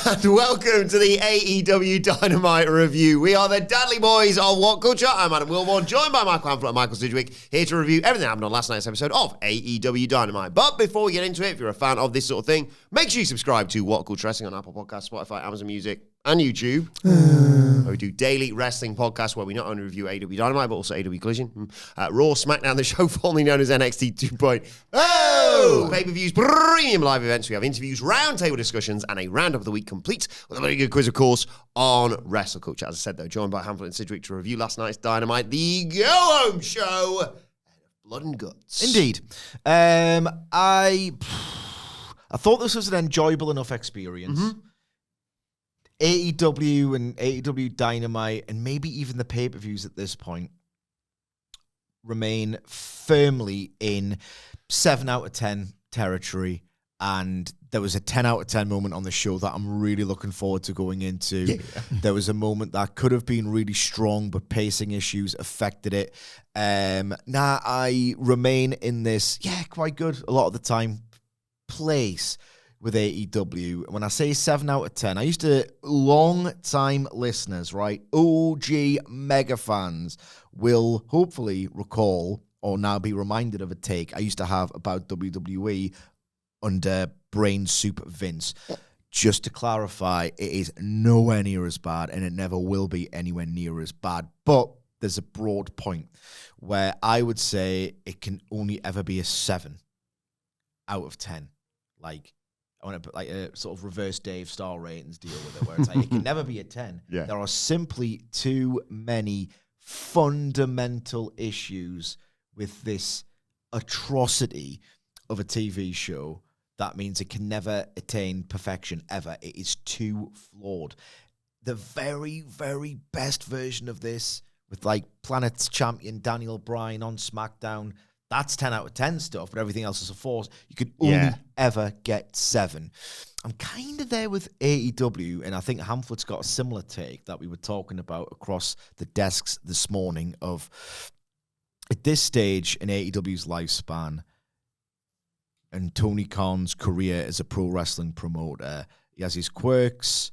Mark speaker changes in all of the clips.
Speaker 1: And welcome to the AEW Dynamite review. We are the Dudley Boys of What Culture. I'm Adam Wilbourn, joined by Michael Hamflett and Michael Sidgwick, here to review everything that happened on last night's episode of AEW Dynamite. But before we get into it, if you're a fan of this sort of thing, make sure you subscribe to What Culture Wrestling on Apple Podcasts, Spotify, Amazon Music, and YouTube. We do daily wrestling podcasts where we not only review AEW Dynamite, but also AEW Collision, Raw, SmackDown, the show formerly known as NXT 2.0, pay-per-views, premium live events. We have interviews, roundtable discussions, and a roundup of the week complete with a very good quiz, of course, on Wrestle Culture. As I said, though, joined by Hamflett and Sidgwick to review last night's Dynamite, the go-home show, Blood and Guts.
Speaker 2: Indeed. I thought this was an enjoyable enough experience. AEW and AEW Dynamite, and maybe even the pay-per-views at this point, remain firmly in 7 out of 10 territory. And there was a 10 out of 10 moment on the show that I'm really looking forward to going into. Yeah. There was a moment that could have been really strong, but pacing issues affected it. Now I remain in this, quite good a lot of the time, place with AEW. When I say 7 out of 10, I used to, long-time listeners, right, OG mega fans, will hopefully recall or now be reminded of a take I used to have about WWE under Brain Soup Vince. Just to clarify, it is nowhere near as bad, and it never will be anywhere near as bad. But there's a broad point where I would say it can only ever be a 7 out of 10. Like, I want to put like a sort of reverse Dave star ratings deal with it, where it's like it can never be a 10. Yeah. There are simply too many fundamental issues with this atrocity of a TV show. That means it can never attain perfection ever. It is too flawed. The very, very best version of this, with like Planet's champion Daniel Bryan on SmackDown, that's 10 out of 10 stuff, but everything else is a 4. You could only ever get 7. I'm kind of there with AEW, and I think Hamflett's got a similar take that we were talking about across the desks this morning of, at this stage in AEW's lifespan and Tony Khan's career as a pro wrestling promoter, he has his quirks,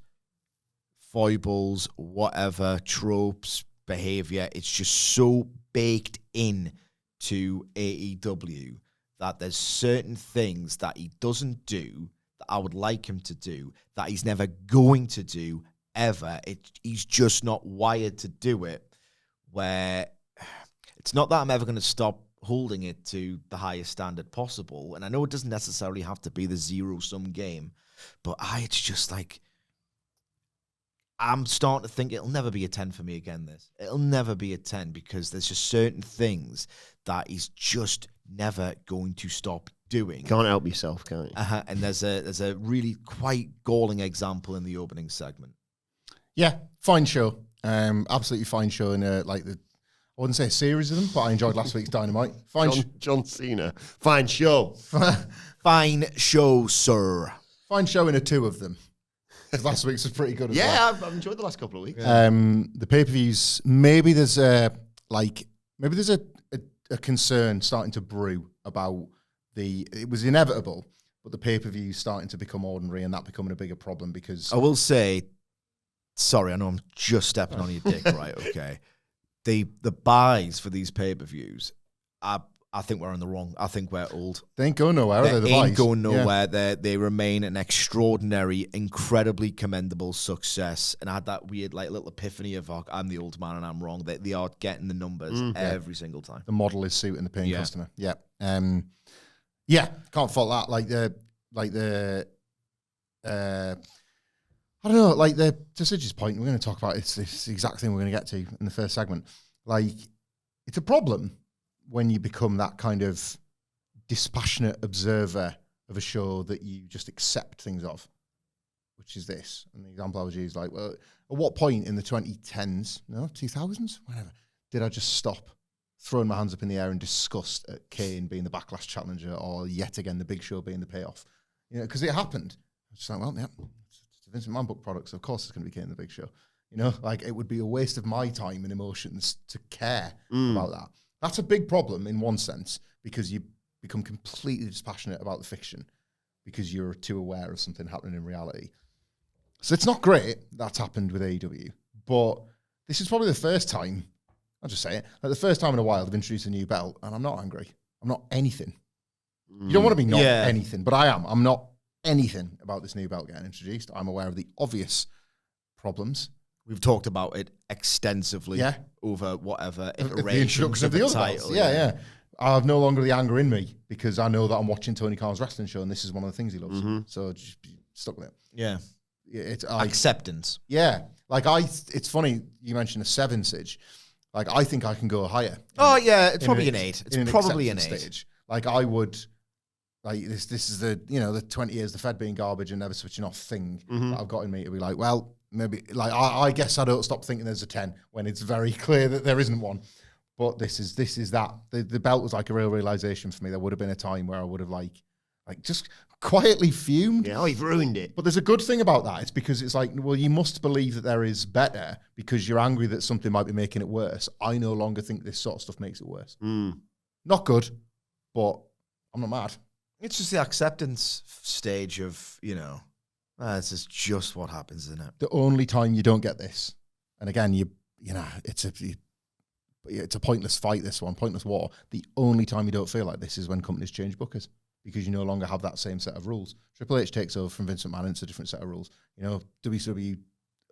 Speaker 2: foibles, whatever, tropes, behavior. It's just so baked in to AEW that there's certain things that he doesn't do that I would like him to do, that he's never going to do ever. He's just not wired to do it, where it's not that I'm ever going to stop holding it to the highest standard possible. And I know it doesn't necessarily have to be the zero-sum game, but it's just like, I'm starting to think it'll never be a 10 for me again, this. It'll never be a 10 because there's just certain things that he's just never going to stop doing.
Speaker 1: Can't help yourself, can't you?
Speaker 2: And there's a really quite galling example in the opening segment.
Speaker 3: Yeah, fine show. Absolutely fine show. And I wouldn't say a series of them, but I enjoyed last week's Dynamite.
Speaker 1: John Cena. Fine show.
Speaker 2: Fine show, sir.
Speaker 3: Fine show in a 2 of them. Last week's was pretty good as well.
Speaker 1: Yeah, I've enjoyed the last couple of weeks.
Speaker 3: The pay-per-views, maybe there's a concern starting to brew about it was inevitable, but the pay-per-views starting to become ordinary and that becoming a bigger problem because...
Speaker 2: I will say, sorry, I know I'm just stepping on your dick, right? Okay. The buys for these pay-per-views, I think we're on the wrong. I think we're old.
Speaker 3: They ain't going nowhere, are they?
Speaker 2: They ain't going nowhere. Yeah. They remain an extraordinary, incredibly commendable success. And I had that weird little epiphany of, I'm the old man and I'm wrong. They are getting the numbers every single time.
Speaker 3: The model is suiting the paying customer. Yeah. Can't fault that. I don't know, to Sidge's point, we're going to talk about it's this exact thing we're going to get to in the first segment. It's a problem when you become that kind of dispassionate observer of a show that you just accept things of, which is this. And the example I would use, at what point in the 2010s, 2000s, whatever, did I just stop throwing my hands up in the air in disgust at Kane being the Backlash challenger or yet again the Big Show being the payoff? Because it happened. I was just it's a Vincent McMahon book product, so of course it's going to be Kane the Big Show. It would be a waste of my time and emotions to care about that. That's a big problem in one sense, because you become completely dispassionate about the fiction because you're too aware of something happening in reality. So it's not great that's happened with AEW, but this is probably the first time, I'll just say it, like the first time in a while they've introduced a new belt, and I'm not angry. I'm not anything. You don't want to be not anything, but I am. I'm not anything about this new belt getting introduced. I'm aware of the obvious problems.
Speaker 2: We've talked about it extensively over whatever iterations
Speaker 3: the introduction of the other belts. Yeah. I have no longer the anger in me because I know that I'm watching Tony Khan's wrestling show and this is one of the things he loves. So just be stuck with it.
Speaker 2: Yeah.
Speaker 3: It's
Speaker 2: acceptance.
Speaker 3: Yeah. Like it's funny you mentioned a 7, Sidge. Like I think I can go higher.
Speaker 2: It's probably an 8. It's probably an 8.
Speaker 3: Stage. Like I would, like this is the 20 years the Fed being garbage and never switching off thing that I've got in me to be like, well, maybe like I guess I don't stop thinking there's a 10 when it's very clear that there isn't one. But this is that. The belt was like a real realization for me. There would have been a time where I would have like just quietly fumed.
Speaker 1: Yeah, you've ruined it.
Speaker 3: But there's a good thing about that. It's because it's like, well, you must believe that there is better because you're angry that something might be making it worse. I no longer think this sort of stuff makes it worse. Not good, but I'm not mad.
Speaker 2: It's just the acceptance stage of, this is just what happens, isn't it?
Speaker 3: The only time you don't get this, and again, it's a pointless fight, this one, pointless war. The only time you don't feel like this is when companies change bookers because you no longer have that same set of rules. Triple H takes over from Vince McMahon, it's a different set of rules. WCW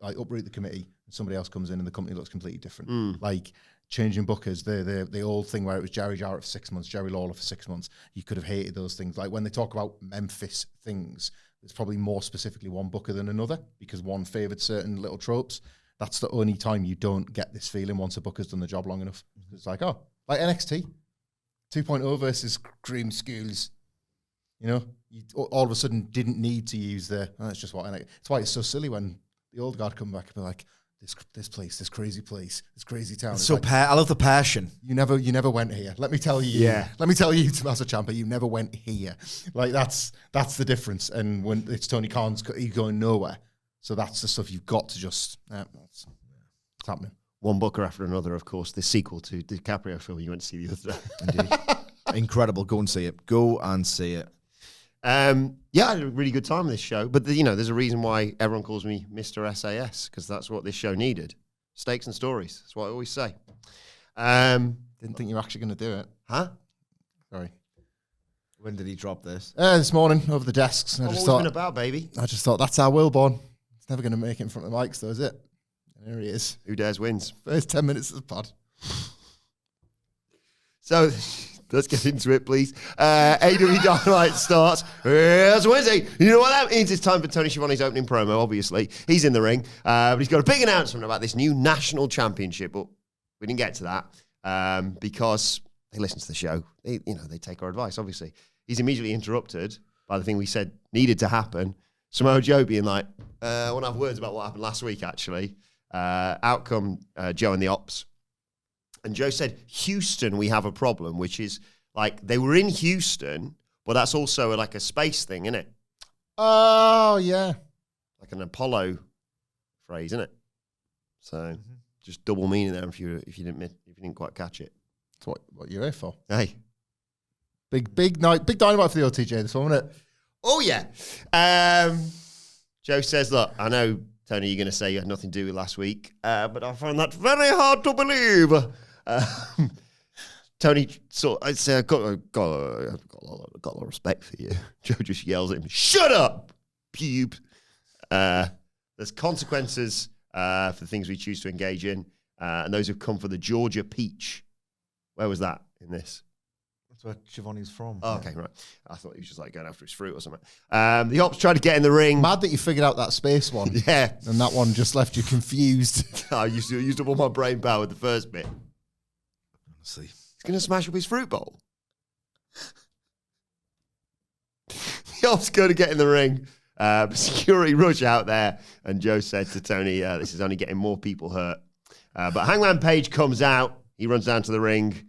Speaker 3: like uproot the committee and somebody else comes in and the company looks completely different. Like changing bookers, the old thing where it was Jerry Jarrett for 6 months, Jerry Lawler for 6 months, you could have hated those things. Like when they talk about Memphis things, there's probably more specifically one booker than another because one favoured certain little tropes. That's the only time you don't get this feeling once a booker's done the job long enough. It's like, like NXT 2.0 versus Cream Schools. You all of a sudden didn't need to use that's just what it's why it's so silly when the old guard come back and be like, this place, this crazy town.
Speaker 2: It's so like, I love the passion.
Speaker 3: You never went here. Let me tell you. Yeah. Let me tell you, Tommaso Ciampa, you never went here. Like that's the difference. And when it's Tony Khan's, he's going nowhere. So that's the stuff you've got to just. It's happening.
Speaker 1: One booker after another, of course. The sequel to DiCaprio film you went to see the other day.
Speaker 2: Indeed. Incredible. Go and see it. Go and see it.
Speaker 1: I had a really good time with this show. But, there's a reason why everyone calls me Mr. SAS, because that's what this show needed. Stakes and stories. That's what I always say.
Speaker 3: Didn't think you were actually going to do it.
Speaker 1: Huh?
Speaker 3: Sorry.
Speaker 2: When did he drop this?
Speaker 3: This morning, over the desks. And
Speaker 1: What's it been about, baby?
Speaker 3: I just thought, that's our Wilbourn. He's never going to make it in front of the mics, though, is it? And there he is.
Speaker 1: Who dares wins.
Speaker 3: First 10 minutes of the pod.
Speaker 1: So, let's get into it, please. AEW Dynamite starts. It's Wednesday. You know what that means? It's time for Tony Schiavone's opening promo, obviously. He's in the ring. But he's got a big announcement about this new national championship. But we didn't get to that because they listen to the show. They take our advice, obviously. He's immediately interrupted by the thing we said needed to happen. Samoa Joe being like, I want to have words about what happened last week, actually. Out come Joe and the Opps. And Joe said, Houston, we have a problem, which is like they were in Houston, but that's also like a space thing, isn't it?
Speaker 3: Oh, yeah.
Speaker 1: Like an Apollo phrase, isn't it? So just double meaning there if you didn't quite catch it.
Speaker 3: That's what you're here for.
Speaker 1: Hey.
Speaker 3: Big night, big Dynamite for the OTJ this one, wasn't it?
Speaker 1: Oh, yeah. Joe says, look, I know, Tony, you're going to say you had nothing to do with last week, but I find that very hard to believe. Tony, I'd say I've got a lot of respect for you. Joe just yells at him, shut up, pube. There's consequences for the things we choose to engage in, and those have come for the Georgia peach. Where was that in this?
Speaker 2: That's where Schiavone's from.
Speaker 1: Oh, okay, right. I thought he was just like going after his fruit or something. The Opps tried to get in the ring.
Speaker 3: Mad that you figured out that space one.
Speaker 1: Yeah.
Speaker 3: And that one just left you confused.
Speaker 1: I used up all my brain power with the first bit.
Speaker 2: Honestly.
Speaker 1: He's going to smash up his fruit bowl. The Opps go to get in the ring. Security rush out there. And Joe said to Tony, this is only getting more people hurt. But Hangman Page comes out. He runs down to the ring.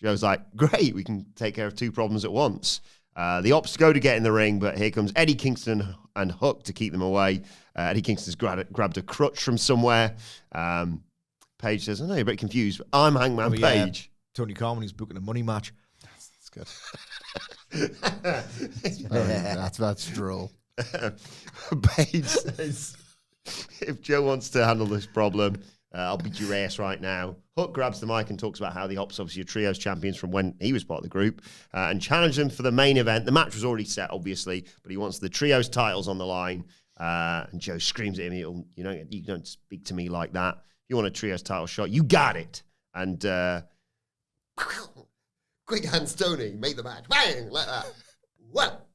Speaker 1: Joe's like, great, we can take care of two problems at once. The Opps go to get in the ring, but here comes Eddie Kingston and Hook to keep them away. Eddie Kingston's grabbed a crutch from somewhere. Page says, I know you're a bit confused, but I'm Hangman Page.
Speaker 2: Tony Khan when he's booking a money match.
Speaker 3: That's good. That's droll.
Speaker 1: Bayne says, if Joe wants to handle this problem, I'll beat your ass right now. Hook grabs the mic and talks about how the Opps obviously are trios champions from when he was part of the group and challenged them for the main event. The match was already set, obviously, but he wants the trios titles on the line. And Joe screams at him, you don't speak to me like that. If you want a trios title shot, you got it. And quick hands, Tony, make the match. Bang, like that. What?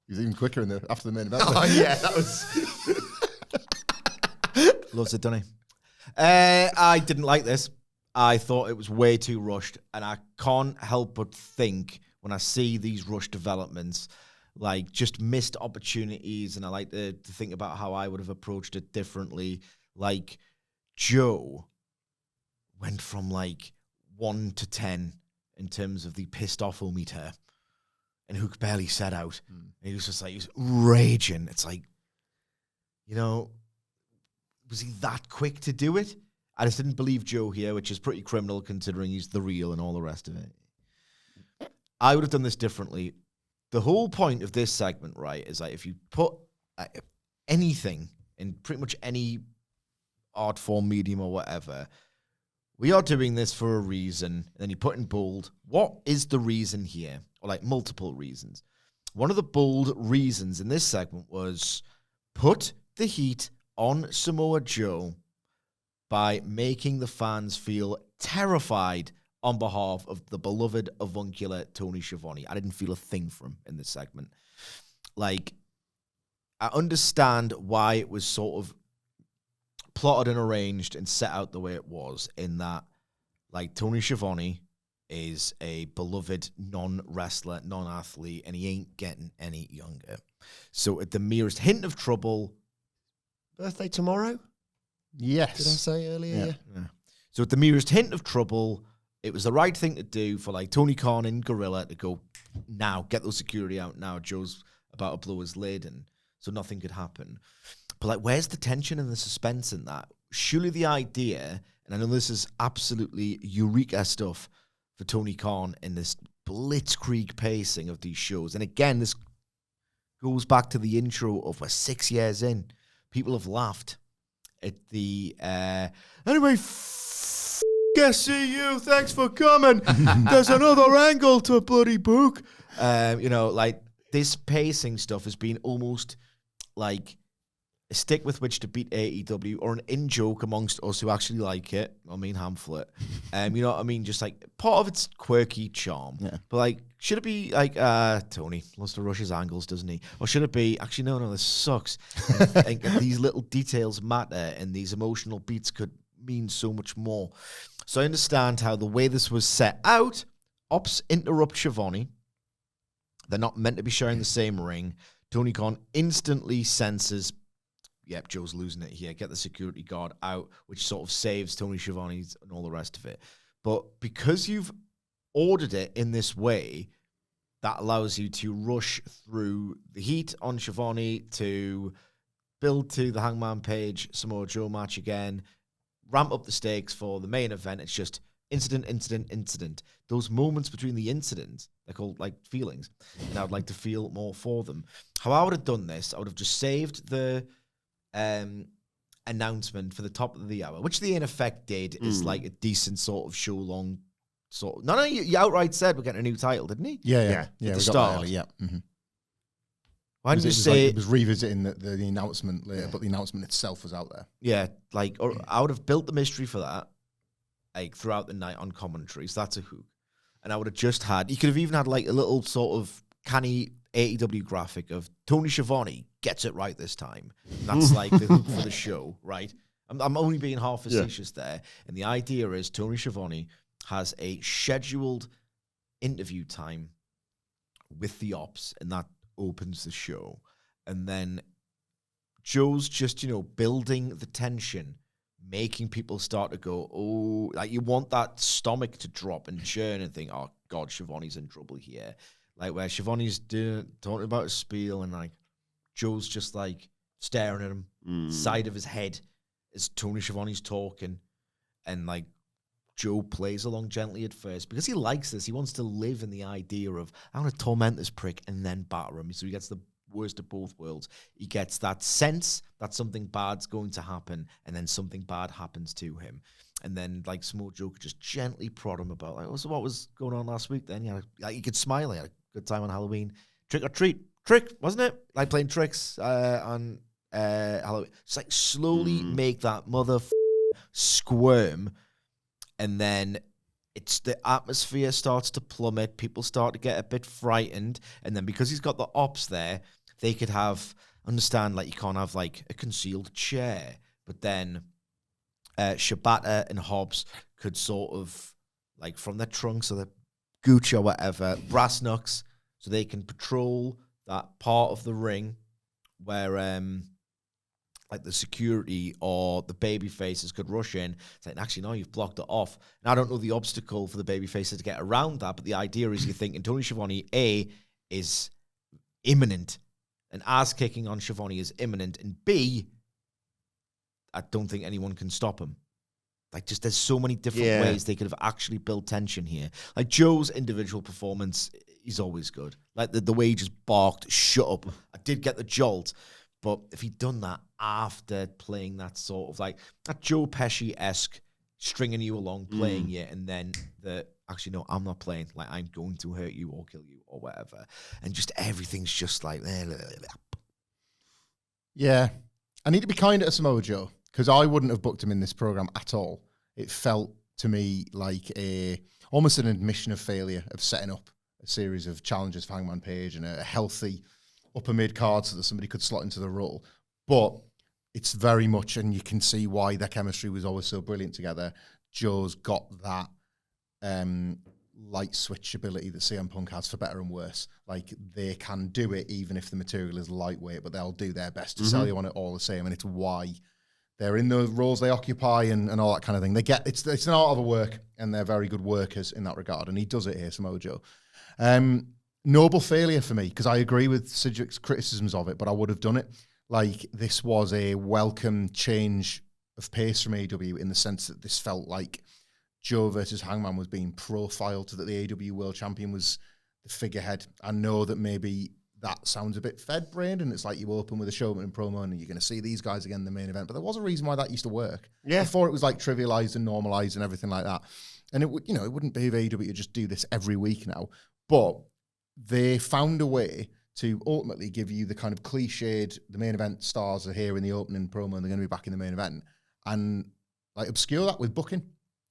Speaker 3: He was even quicker after the main event.
Speaker 1: Oh, yeah, that was...
Speaker 2: Loves it, doesn't he? I didn't like this. I thought it was way too rushed, and I can't help but think when I see these rushed developments, like just missed opportunities, and I like to think about how I would have approached it differently. Like Joe went from like 1 to 10 in terms of the pissed off meter, and Hook barely set out. He was just like, he was raging. It's like, was he that quick to do it? I just didn't believe Joe here, which is pretty criminal considering he's the real and all the rest of it. I would have done this differently. The whole point of this segment, right, is like if you put anything in pretty much any art form, medium, or whatever, we are doing this for a reason. And then you put in bold, what is the reason here? Or like multiple reasons. One of the bold reasons in this segment was put the heat on Samoa Joe by making the fans feel terrified on behalf of the beloved avuncular Tony Schiavone. I didn't feel a thing for him in this segment. Like, I understand why it was sort of plotted and arranged and set out the way it was, in that, like, Tony Schiavone is a beloved non-wrestler, non-athlete, and he ain't getting any younger. So at the merest hint of trouble...
Speaker 1: Birthday tomorrow?
Speaker 3: Yes.
Speaker 1: Did I say earlier?
Speaker 2: Yeah. So at the merest hint of trouble, it was the right thing to do for like Tony Khan and Gorilla to go, now, get those security out now. Joe's about to blow his lid, and so nothing could happen. But like, where's the tension and the suspense in that? Surely the idea, and I know this is absolutely eureka stuff for Tony Khan in this blitzkrieg pacing of these shows. And again, this goes back to the intro of we're 6 years in. People have laughed at the, anyway, SCU, thanks for coming. There's another angle to bloody book. Like, this pacing stuff has been almost like a stick with which to beat AEW, or an in-joke amongst us who actually like it. I mean, Hamflett. You know what I mean? Just like part of its quirky charm. Yeah. But like, should it be like, Tony loves to rush his angles, doesn't he? Or should it be, actually, no, this sucks. And these little details matter, and these emotional beats could mean so much more. So I understand how the way this was set out, Opps interrupt Schiavone. They're not meant to be sharing the same ring. Tony Khan instantly senses, yep, Joe's losing it here. Get the security guard out, which sort of saves Tony Schiavone and all the rest of it. But because you've ordered it in this way, that allows you to rush through the heat on Schiavone, to build to the Hangman Page Samoa Joe match again, ramp up the stakes for the main event. It's just incident. Those moments between the incidents, they're called like feelings, and I would like to feel more for them. How I would have done this, I would have just saved the announcement for the top of the hour, which they in effect did, is like a decent sort of show long sort of, no, you outright said we're getting a new title, didn't he?
Speaker 3: Yeah.
Speaker 2: At the start.
Speaker 3: Yeah. Mm-hmm.
Speaker 2: Why didn't you say
Speaker 3: it was revisiting the announcement later, but the announcement itself was out there.
Speaker 2: Yeah, like, or I would have built the mystery for that, like, throughout the night on commentaries. That's a hook. And I would have just had, you could have even had like a little sort of canny AEW graphic of Tony Schiavone gets it right this time. And that's like the hook for the show, right? I'm only being half facetious there. And the idea is Tony Schiavone has a scheduled interview time with the Opps, and that opens the show. And then Joe's just, building the tension, making people start to go, oh, like, you want that stomach to drop and churn and think, oh, God, Schiavone's in trouble here. Like, where Schiavone's talking about his spiel, and, like, Joe's just, like, staring at him, side of his head, as Tony Schiavone's talking. And, like, Joe plays along gently at first because he likes this. He wants to live in the idea of, I'm going to torment this prick and then batter him. So he gets the worst of both worlds. He gets that sense that something bad's going to happen, and then something bad happens to him. And then, like, Samoa Joe could just gently prod him about, like, so what was going on last week then? You could smile. He had a good time on Halloween. Trick or treat. Trick, wasn't it? Like playing tricks on Halloween. It's like slowly make that squirm, and then it's the atmosphere starts to plummet. People start to get a bit frightened, and then because he's got the Opps there, they could understand, like, you can't have, like, a concealed chair, but then Shibata and Hobbs could sort of, like, from their trunks or their gooch or whatever, brass knucks, so they can patrol that part of the ring where, like, the security or the baby faces could rush in. It's like, actually, no, you've blocked it off. And I don't know the obstacle for the baby faces to get around that, but the idea is you're thinking Tony Schiavone, A, is imminent. An ass-kicking on Schiavone is imminent. And B, I don't think anyone can stop him. Like, just there's so many different ways they could have actually built tension here. Like, Joe's individual performance, he's always good. Like, the way he just barked, shut up. I did get the jolt. But if he'd done that after playing that sort of, like, that Joe Pesci-esque stringing you along, playing you, and then actually, no, I'm not playing. Like, I'm going to hurt you or kill you or whatever. And just everything's just like...
Speaker 3: Yeah. I need to be kinder to Samoa Joe, because I wouldn't have booked him in this program at all. It felt to me like almost an admission of failure of setting up a series of challenges for Hangman Page and a healthy upper mid card so that somebody could slot into the role. But it's very much, and you can see why their chemistry was always so brilliant together. Joe's got that light switch ability that CM Punk has, for better and worse. Like, they can do it even if the material is lightweight, but they'll do their best to sell you on it all the same. And it's why they're in the roles they occupy and all that kind of thing. They get it's an art of a work, and they're very good workers in that regard. And he does it here, Samoa Joe. Noble failure for me, because I agree with Sidgwick's criticisms of it, but I would have done it. Like, this was a welcome change of pace from AEW in the sense that this felt like Joe versus Hangman was being profiled, that the AEW World Champion was the figurehead. I know that maybe that sounds a bit fed-brained, and it's like you open with a showman and promo and you're going to see these guys again in the main event, but there was a reason why that used to work. Yeah. Before it was like trivialized and normalized and everything like that. And it would, it wouldn't behave AEW to just do this every week now, but they found a way to ultimately give you the kind of cliched, the main event stars are here in the opening promo and they're going to be back in the main event, and like obscure that with booking.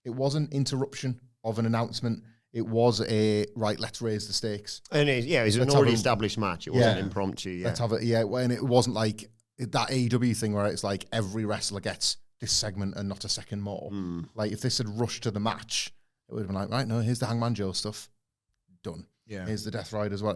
Speaker 3: It wasn't interruption of an announcement. It was right, let's raise the stakes.
Speaker 1: And it was an already established match. It wasn't impromptu. Yeah.
Speaker 3: Let's have it. Yeah. And it wasn't like that AEW thing where it's like every wrestler gets this segment and not a second more. Like, if this had rushed to the match, it would have been like, right, no, here's the Hangman Joe stuff. Done. Yeah. Here's the Death Rider as well.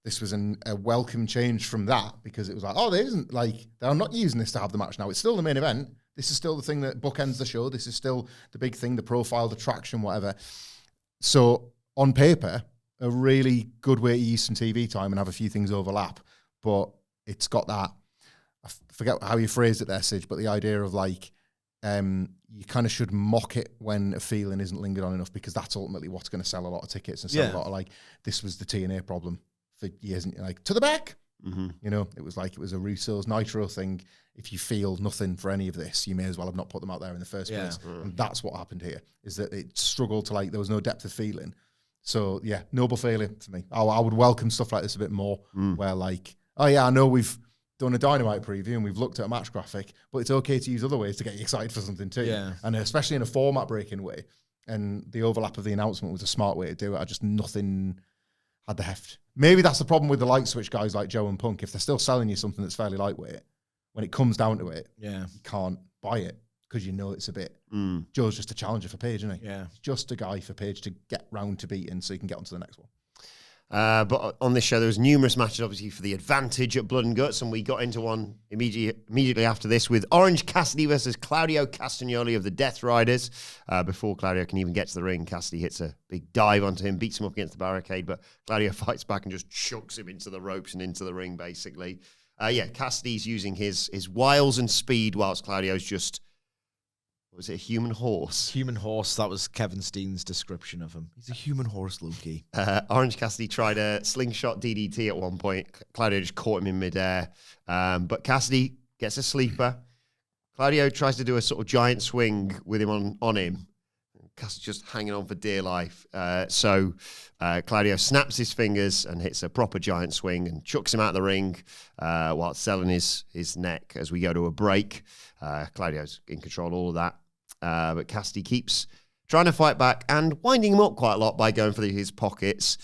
Speaker 3: This was a welcome change from that, because it was like, they're not using this to have the match now. It's still the main event. This is still the thing that bookends the show. This is still the big thing, the profile, the traction, whatever. So on paper, a really good way to use some TV time and have a few things overlap. But it's got that, I forget how you phrased it there, Sidge, but the idea of like, you kind of should mock it when a feeling isn't lingered on enough, because that's ultimately what's going to sell a lot of tickets and sell a lot of, like, this was the TNA problem for years, and like, to the back. It was like, it was a Russo's Nitro thing. If you feel nothing for any of this, you may as well have not put them out there in the first place. And that's what happened here, is that it struggled to, like, there was no depth of feeling. So yeah, noble failure for me. I would welcome stuff like this a bit more, where like, oh yeah, I know we've done a Dynamite preview and we've looked at a match graphic, but it's okay to use other ways to get you excited for something too. Yeah. And especially in a format breaking way. And the overlap of the announcement was a smart way to do it. Nothing had the heft. Maybe that's the problem with the light switch guys like Joe and Punk. If they're still selling you something that's fairly lightweight, when it comes down to it, you can't buy it because it's a bit. Joe's just a challenger for Page, isn't he? Yeah. He's just a guy for Page to get round to beating so he can get on to the next one.
Speaker 1: But on this show, there was numerous matches, obviously, for the advantage at Blood and Guts, and we got into one immediately after this with Orange Cassidy versus Claudio Castagnoli of the Death Riders. Before Claudio can even get to the ring, Cassidy hits a big dive onto him, beats him up against the barricade, but Claudio fights back and just chucks him into the ropes and into the ring, basically. Cassidy's using his wiles and speed, whilst Claudio's just, Was it a human horse?
Speaker 2: Human horse, that was Kevin Steen's description of him. He's a human horse, Loki.
Speaker 1: Orange Cassidy tried a slingshot DDT at one point. Claudio just caught him in midair. But Cassidy gets a sleeper. Claudio tries to do a sort of giant swing with him on him. Cassidy's just hanging on for dear life. So Claudio snaps his fingers and hits a proper giant swing and chucks him out of the ring while selling his neck as we go to a break. Claudio's in control of all of that. But Cassidy keeps trying to fight back and winding him up quite a lot by going for his pockets.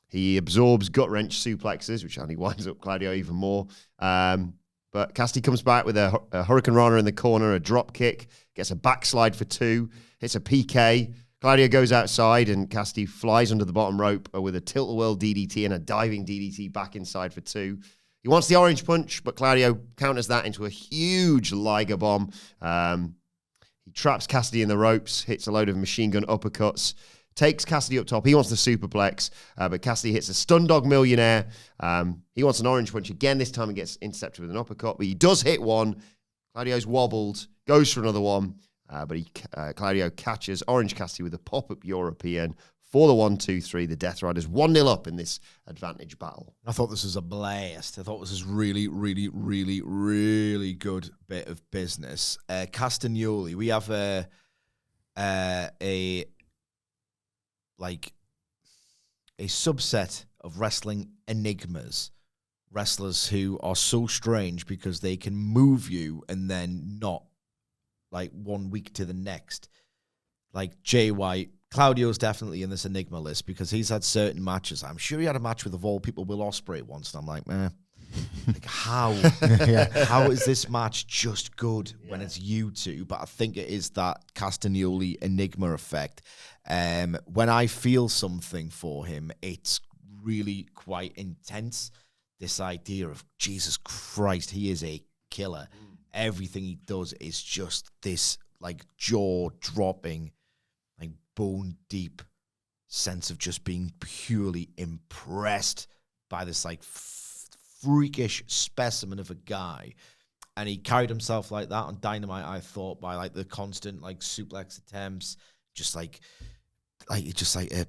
Speaker 1: He absorbs gut-wrench suplexes, which only winds up Claudio even more. But Cassidy comes back with a Hurricane Rana in the corner, a drop kick, gets a backslide for 2, hits a PK. Claudio goes outside and Cassidy flies under the bottom rope with a tilt-a-whirl DDT and a diving DDT back inside for 2. He wants the orange punch, but Claudio counters that into a huge Liger bomb. He traps Cassidy in the ropes, hits a load of machine gun uppercuts, takes Cassidy up top. He wants the superplex, but Cassidy hits a stun dog millionaire. He wants an orange punch again. This time he gets intercepted with an uppercut, but he does hit one. Claudio's wobbled, goes for another one, but Claudio catches Orange Cassidy with a pop-up European for the 1-2-3. The Death Riders 1-0 up in this advantage battle.
Speaker 2: I thought this was a blast. I thought this was really, really, really, really good bit of business. Castagnoli, we have a subset of wrestling enigmas, wrestlers who are so strange because they can move you and then not, like, 1 week to the next. Like Jay White, Claudio's definitely in this enigma list because he's had certain matches. I'm sure he had a match with, of all people, Will Ospreay once, and I'm like, man, like how? How is this match just good when it's you two? But I think it is that Castagnoli enigma effect. When I feel something for him, it's really quite intense. This idea of, Jesus Christ, he is a killer. Everything he does is just this, like, jaw-dropping, like, bone-deep sense of just being purely impressed by this, like, freakish specimen of a guy. And he carried himself like that on Dynamite, I thought, by, like, the constant, like, suplex attempts, just like a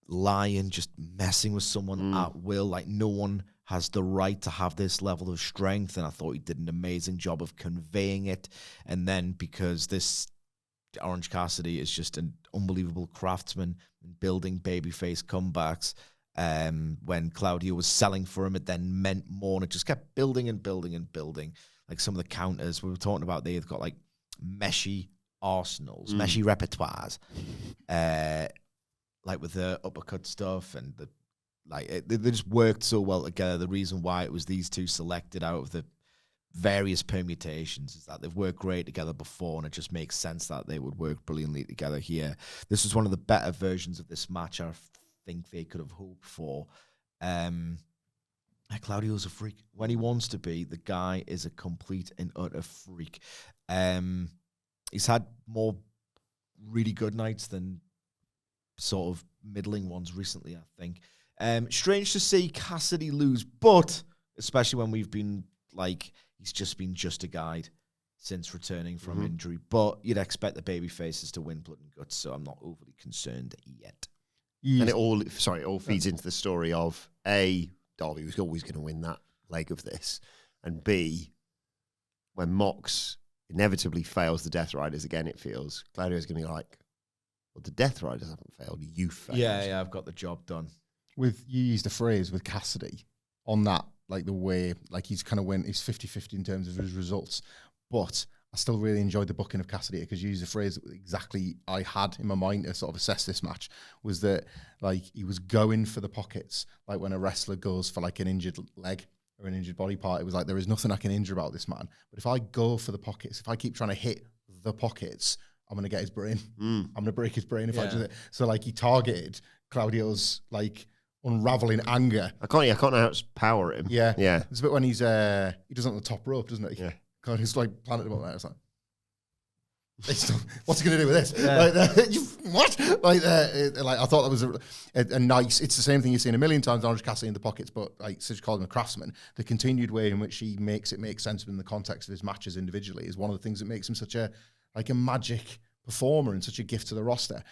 Speaker 2: lion just messing with someone at will. Like, no one has the right to have this level of strength, and I thought he did an amazing job of conveying it. And then because this Orange Cassidy is just an unbelievable craftsman in building babyface comebacks, when Claudio was selling for him, it then meant more, and it just kept building and building and building. Like some of the counters we were talking about, they've got like meshy arsenals, meshy repertoires, like with the uppercut stuff and the they just worked so well together. The reason why it was these two selected out of the various permutations is that they've worked great together before, and it just makes sense that they would work brilliantly together here. This was one of the better versions of this match I think they could have hoped for. Claudio's a freak. When he wants to be, the guy is a complete and utter freak. He's had more really good nights than sort of middling ones recently, I think. Strange to see Cassidy lose, but especially when we've been like, he's just been just a guide since returning from injury. But you'd expect the baby faces to win blood and guts, so I'm not overly concerned yet.
Speaker 1: And it all feeds into the story of A, Darby was always going to win that leg of this, and B, when Mox inevitably fails the Death Riders again, it feels Claudio's going to be like, well, the Death Riders haven't failed, you failed.
Speaker 2: Yeah, I've got the job done.
Speaker 3: With, you used a phrase with Cassidy on that, like the way, like he's kind of he's 50-50 in terms of his results, but I still really enjoyed the booking of Cassidy because you used a phrase that exactly I had in my mind to sort of assess this match, was that like he was going for the pockets, like when a wrestler goes for like an injured leg or an injured body part, it was like, there is nothing I can injure about this man, but if I go for the pockets, if I keep trying to hit the pockets, I'm going to get his brain. I'm going to break his brain if I do it. So like he targeted Claudio's like unraveling anger.
Speaker 1: I can't outpower him.
Speaker 3: Yeah. It's a bit when he does it on the top rope, doesn't he? Yeah. He's like planted him up there. It's like, what's he going to do with this? Yeah. What? Like I thought that was a nice. It's the same thing you've seen a million times. Orange Cassidy in the pockets, but like Sidge called him a craftsman. The continued way in which he makes it make sense in the context of his matches individually is one of the things that makes him such a like a magic performer and such a gift to the roster.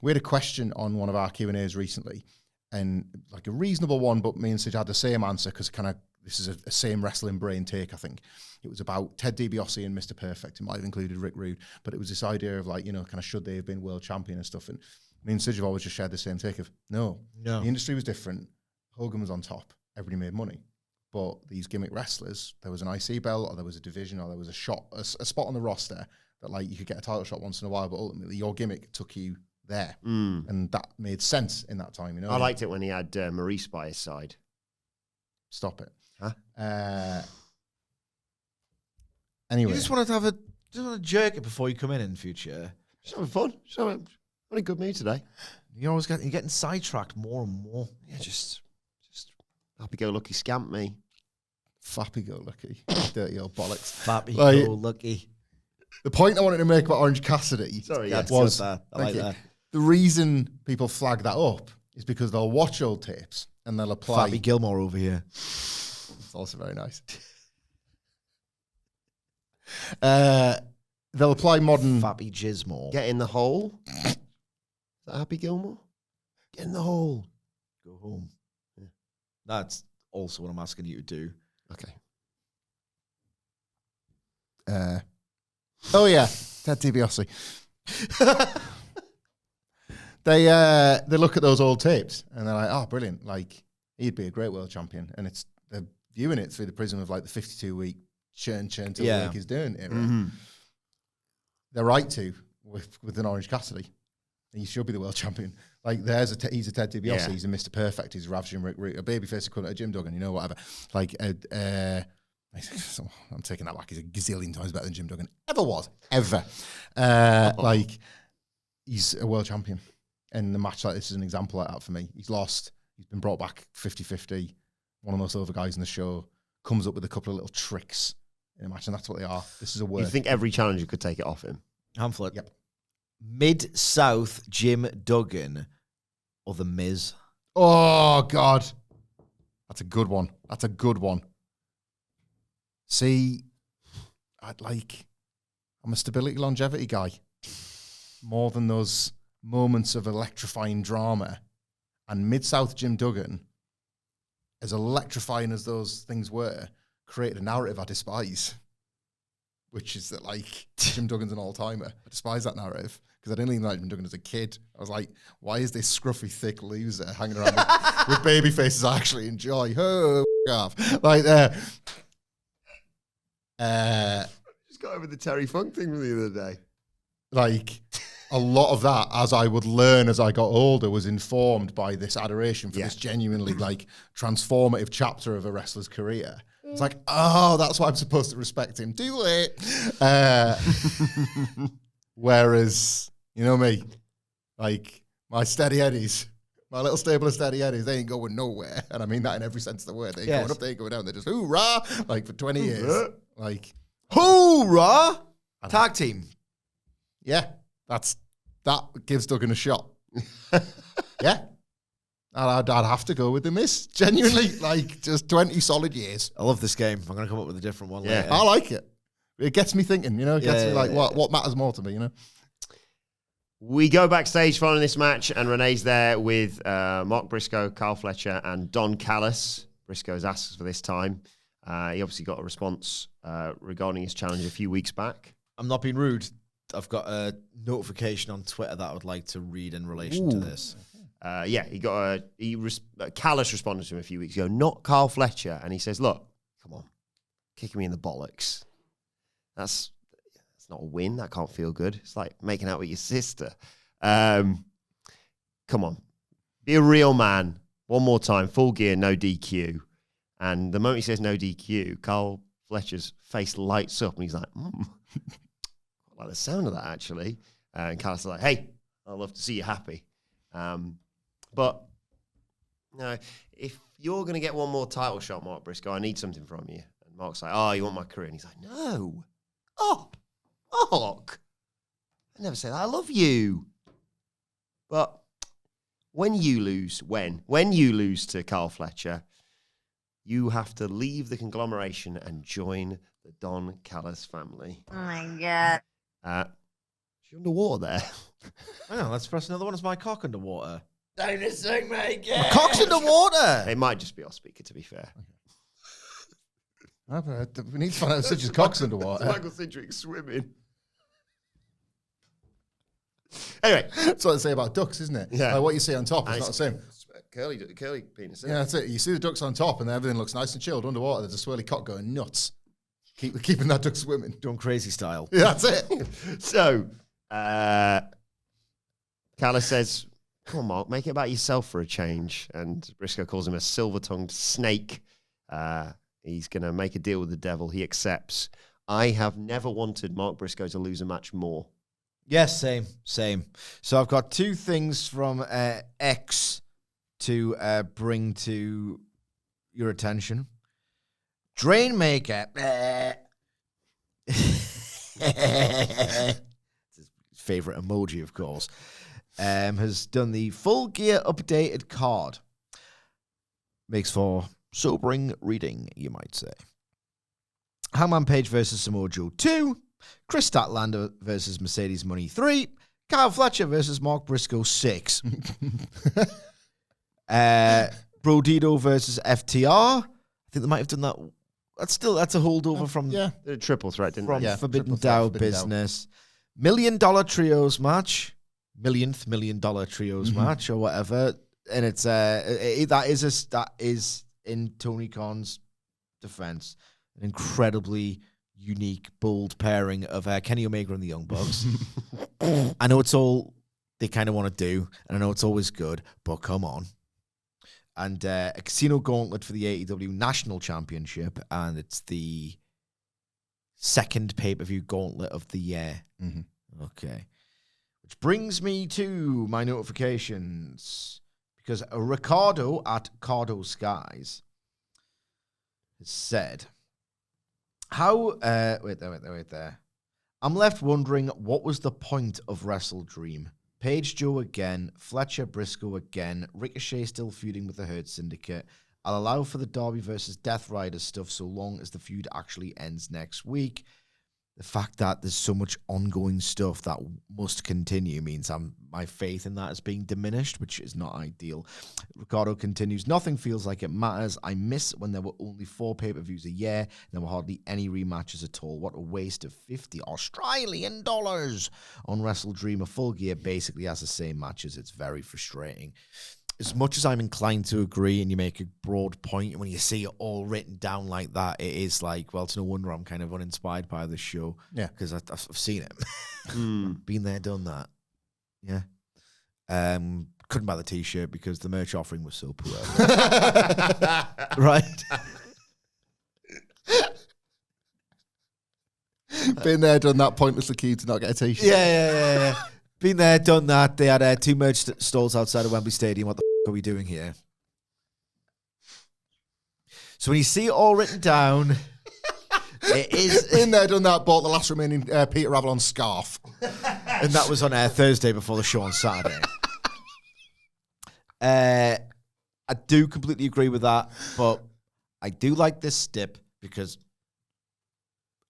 Speaker 3: We had a question on one of our Q&As recently, and like a reasonable one, but me and Sid had the same answer because this is a same wrestling brain take, I think. It was about Ted DiBiase and Mr. Perfect. It might have included Rick Rude, but it was this idea of like, kind of should they have been world champion and stuff. And me and Sid have always just shared the same take of, no. The industry was different. Hogan was on top. Everybody made money. But these gimmick wrestlers, there was an IC belt or there was a division or there was a spot on the roster that like you could get a title shot once in a while, but ultimately your gimmick took you there. And that made sense in that time,
Speaker 1: I liked it when he had Maurice by his side.
Speaker 3: Stop it.
Speaker 1: Huh?
Speaker 3: Anyway.
Speaker 2: You just want to jerk it before you come in future.
Speaker 1: Just having fun. I'm in a good mood today.
Speaker 2: You're getting sidetracked more and more.
Speaker 1: Yeah, just happy-go-lucky scamp me.
Speaker 3: Fappy-go-lucky. Dirty old bollocks.
Speaker 2: Fappy-go-lucky.
Speaker 3: The point I wanted to make about Orange Cassidy was
Speaker 2: I like that.
Speaker 3: The reason people flag that up is because they'll watch old tapes and they'll apply.
Speaker 2: Fappy Gilmore over here.
Speaker 3: It's also very nice. They'll apply modern.
Speaker 2: Fappy Jizmore.
Speaker 1: Get in the hole. Is that Happy Gilmore? Get in the hole.
Speaker 2: Go home. Yeah. That's also what I'm asking you to do.
Speaker 1: Okay.
Speaker 3: Oh yeah, Ted DiBiase. They look at those old tapes and they're like, oh, brilliant! Like he'd be a great world champion, and they're viewing it through the prism of like the 52-week churn till the week he's doing it. Right? They're right to with an Orange Cassidy. He should be the world champion. Like he's a Ted DiBiase. He's a Mr. Perfect. He's a ravishing Rick Root, a babyface equivalent of Jim Duggan. Whatever. Like I'm taking that back. He's a gazillion times better than Jim Duggan ever was. Ever. Like, he's a world champion. And the match like this is an example like that for me. He's lost. He's been brought back 50-50. One of the most over guys in the show comes up with a couple of little tricks in a match, and that's what they are. This is a word.
Speaker 1: You think every challenger could take it off him?
Speaker 2: Hamflett.
Speaker 3: Yep.
Speaker 2: Mid-South Jim Duggan or The Miz?
Speaker 3: Oh, God. That's a good one. See, I'm a stability longevity guy. More than those moments of electrifying drama. And Mid-South Jim Duggan, as electrifying as those things were, created a narrative I despise. Which is that, like, Jim Duggan's an all-timer. I despise that narrative. Because I didn't even like Jim Duggan as a kid. I was like, why is this scruffy, thick loser hanging around with baby faces I actually enjoy? Oh, off. Like,
Speaker 1: just got over the Terry Funk thing the other day.
Speaker 3: Like, a lot of that, as I would learn as I got older, was informed by this adoration for this genuinely, like, transformative chapter of a wrestler's career. It's like, oh, that's why I'm supposed to respect him. Do it. Whereas, you know me, like, my steady eddies, my little stable of steady eddies, they ain't going nowhere. And I mean that in every sense of the word. They ain't going up, they ain't going down. They're just, hoorah, like, for 20 years. Like,
Speaker 2: hoorah! Tag team.
Speaker 3: Yeah, that gives Duggan a shot. Yeah. I'd have to go with the Miz. Genuinely, like, just 20 solid years.
Speaker 2: I love this game. I'm going to come up with a different one later.
Speaker 3: I like it. It gets me thinking, It gets me like, what matters more to me,
Speaker 1: We go backstage following this match, and Renee's there with Mark Briscoe, Carl Fletcher, and Don Callis. Briscoe's asked us for this time. He obviously got a response regarding his challenge a few weeks back.
Speaker 2: I'm not being rude. I've got a notification on Twitter that I would like to read in relation to this.
Speaker 1: Callis responded to him a few weeks ago, not Carl Fletcher, and he says, look, come on, kicking me in the bollocks. That's not a win. That can't feel good. It's like making out with your sister. Come on. Be a real man. One more time. Full gear, no DQ. And the moment he says no DQ, Carl Fletcher's face lights up and he's like, I like the sound of that, actually. And Callis is like, hey, I'd love to see you happy. But no, if you're going to get one more title shot, Mark Briscoe, I need something from you. And Mark's like, oh, you want my career? And he's like, no. Oh, Mark. I never said that. I love you. But when you lose to Carl Fletcher, you have to leave the conglomeration and join the Don Callis family.
Speaker 4: Oh, my God.
Speaker 1: you underwater there?
Speaker 2: I know, let's press another one. Is my cock underwater?
Speaker 1: Dynastic, mate.
Speaker 2: My cock's underwater!
Speaker 1: It might just be our speaker, to be fair.
Speaker 3: We need to find out such as cock's underwater.
Speaker 1: Michael Sidgwick swimming. Anyway.
Speaker 3: That's what they say about ducks, isn't it?
Speaker 1: Yeah.
Speaker 3: Like what you see on top is not the same.
Speaker 1: Curly penis, isn't
Speaker 3: Yeah, that's it. You see the ducks on top and everything looks nice and chilled. Underwater, there's a swirly cock going nuts. Keeping that duck swimming.
Speaker 2: Done crazy style.
Speaker 3: Yeah, that's it.
Speaker 1: So, Callis says, come on, Mark, make it about yourself for a change. And Briscoe calls him a silver-tongued snake. He's going to make a deal with the devil. He accepts. I have never wanted Mark Briscoe to lose a match more.
Speaker 2: Yes, same. So I've got two things from X to bring to your attention. Drainmaker. It's his favorite emoji, of course. Has done the full gear updated card. Makes for sobering reading, you might say. Hangman Page versus Samoa Joe 2. Chris Statlander versus Mercedes Money 3. Kyle Fletcher versus Mark Briscoe 6. Brodito versus FTR. I think they might have done that. That's a holdover from
Speaker 1: The triple threat, didn't
Speaker 2: from
Speaker 1: they?
Speaker 3: Yeah,
Speaker 2: Forbidden
Speaker 3: triple
Speaker 2: Dow
Speaker 3: threat, Forbidden
Speaker 2: business. $1 million trios match. Millionth $1 million trios match or whatever. And it's that is in Tony Khan's defense an incredibly unique, bold pairing of Kenny Omega and the Young Bucks. I know it's all they kind of want to do, and I know it's always good, but come on. And a casino gauntlet for the AEW National Championship, and it's the second pay-per-view gauntlet of the year.
Speaker 3: Mm-hmm.
Speaker 2: Okay. Which brings me to my notifications, because Ricardo at Cardo Skies has said, wait there. I'm left wondering, what was the point of Wrestle Dream? Page Joe again, Fletcher Briscoe again, Ricochet still feuding with the Hurt Syndicate. I'll allow for the Darby versus Death Rider stuff so long as the feud actually ends next week. The fact that there's so much ongoing stuff that must continue means my faith in that is being diminished, which is not ideal. Ricardo continues, nothing feels like it matters. I miss when there were only 4 pay-per-views a year and there were hardly any rematches at all. What a waste of $50 Australian on Wrestle Dream. A Full Gear basically has the same matches. It's very frustrating. As much as I'm inclined to agree, and you make a broad point, when you see it all written down like that, it is like, well, it's no wonder I'm kind of uninspired by this show.
Speaker 3: Yeah.
Speaker 2: Because I've seen it. Been there, done that. Yeah. Couldn't buy the t-shirt because the merch offering was so poor. Right?
Speaker 3: Been there, done that. Pointlessly key to not get a t-shirt.
Speaker 2: Yeah. Been there, done that. They had 2 merch stalls outside of Wembley Stadium. What the f*** are we doing here? So when you see it all written down, it is...
Speaker 3: Been there, done that. Bought the last remaining Peter Avalon scarf.
Speaker 2: And that was on Thursday before the show on Saturday. I do completely agree with that, but I do like this stip because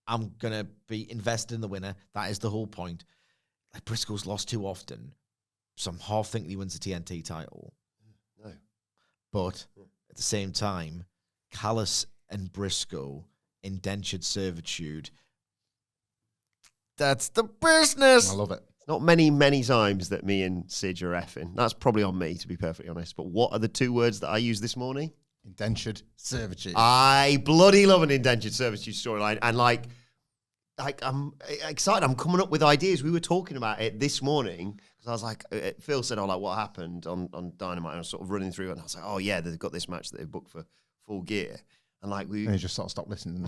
Speaker 2: I'm going to be invested in the winner. That is the whole point. Like, Briscoe's lost too often, so I'm half thinking he wins the TNT title.
Speaker 1: No.
Speaker 2: But at the same time, Callis and Briscoe, indentured servitude, that's the business.
Speaker 3: I love it.
Speaker 1: Not many times that me and Sidge are effing. That's probably on me, to be perfectly honest. But what are the 2 words that I used this morning?
Speaker 3: Indentured servitude.
Speaker 1: I bloody love an indentured servitude storyline. And like I'm excited. I'm coming up with ideas. We were talking about it this morning because I was like, Phil said, "Oh, like what happened on Dynamite?" I was sort of running through it, and I was like, "Oh yeah, they've got this match that they booked for Full Gear." And like we
Speaker 3: just sort of stopped listening.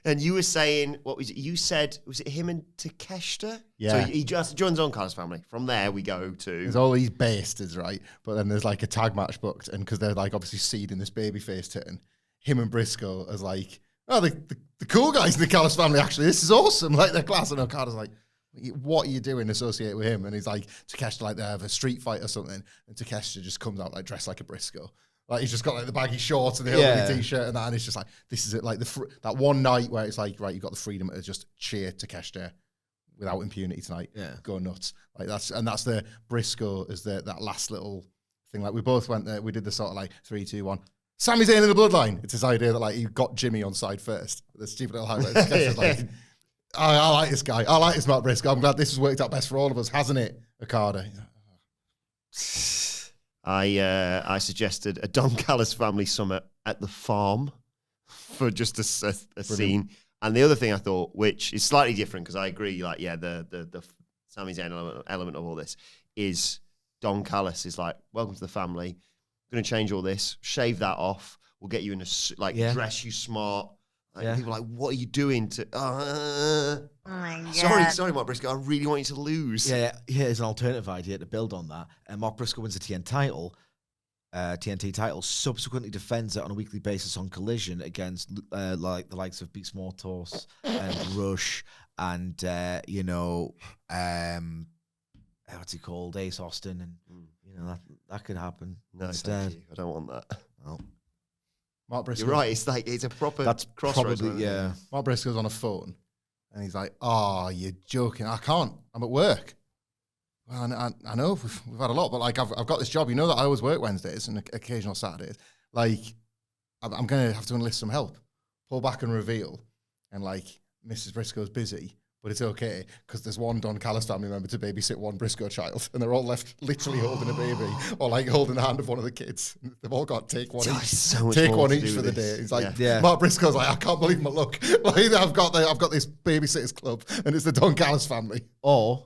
Speaker 1: And you were saying, what was it? You said, was it him and Takeshita?
Speaker 3: Yeah.
Speaker 1: So he just joins on Callis Family. From there, we go to...
Speaker 3: There's all these bastards, right? But then there's like a tag match booked, and because they're like obviously seeding this babyface turn, him and Briscoe as like, oh, the cool guys in the Callis Family, actually, this is awesome. Like, they're class. And Okada's like, what are you doing associated with him? And he's like, Takeshita, like they have a street fight or something, and Takeshita just comes out like dressed like a Briscoe. Like, he's just got like the baggy shorts and the hillbilly t-shirt and that, and it's just like, this is it. Like that one night where it's like, right, you got the freedom to just cheer Takeshita without impunity tonight.
Speaker 2: Yeah.
Speaker 3: Go nuts. Like that's the Briscoe as that last little thing. Like we both went there. We did the sort of like 3, 2, 1. Sami Zayn in the bloodline. It's his idea that like he got Jimmy on side first. The stupid little highlight. Like, I like this guy. I like this Mark Briscoe. I'm glad this has worked out best for all of us, hasn't it, Okada?
Speaker 1: I suggested a Don Callis family summit at the farm for just a scene. And the other thing I thought, which is slightly different, because I agree, like, yeah, the Sami Zayn element of all this is Don Callis is like, welcome to the family. I'm going to change all this, shave that off. We'll get you in dress you smart. Like, people are like, what are you doing to... oh my God. Sorry, Mark Briscoe. I really want you to lose.
Speaker 2: Yeah, here's an alternative idea to build on that. Mark Briscoe wins the TNT title, subsequently defends it on a weekly basis on Collision against like the likes of Beast Mortos and Rush and what's he called, Ace Austin, and that could happen.
Speaker 1: No,
Speaker 2: instead.
Speaker 1: thank you. I don't want that.
Speaker 2: Well,
Speaker 3: Mark Briscoe.
Speaker 1: You're right. It's a proper.
Speaker 2: That's
Speaker 1: crossroads.
Speaker 2: probably
Speaker 3: Mark Briscoe's on a phone, and he's like, "Oh, you're joking! I can't. I'm at work." Well, I know we've had a lot, but like I've got this job. You know that I always work Wednesdays and occasional Saturdays. Like I'm going to have to enlist some help. Pull back and reveal, and like Mrs. Briscoe's busy, but it's okay because there's one Don Callis family member to babysit one Briscoe child, and they're all left literally holding a baby or like holding the hand of one of the kids. They've all got take one each. Take one each for the day. It's like Mark Briscoe's like, I can't believe my luck. Like I've got this babysitters club, and it's the Don Callis family.
Speaker 2: Or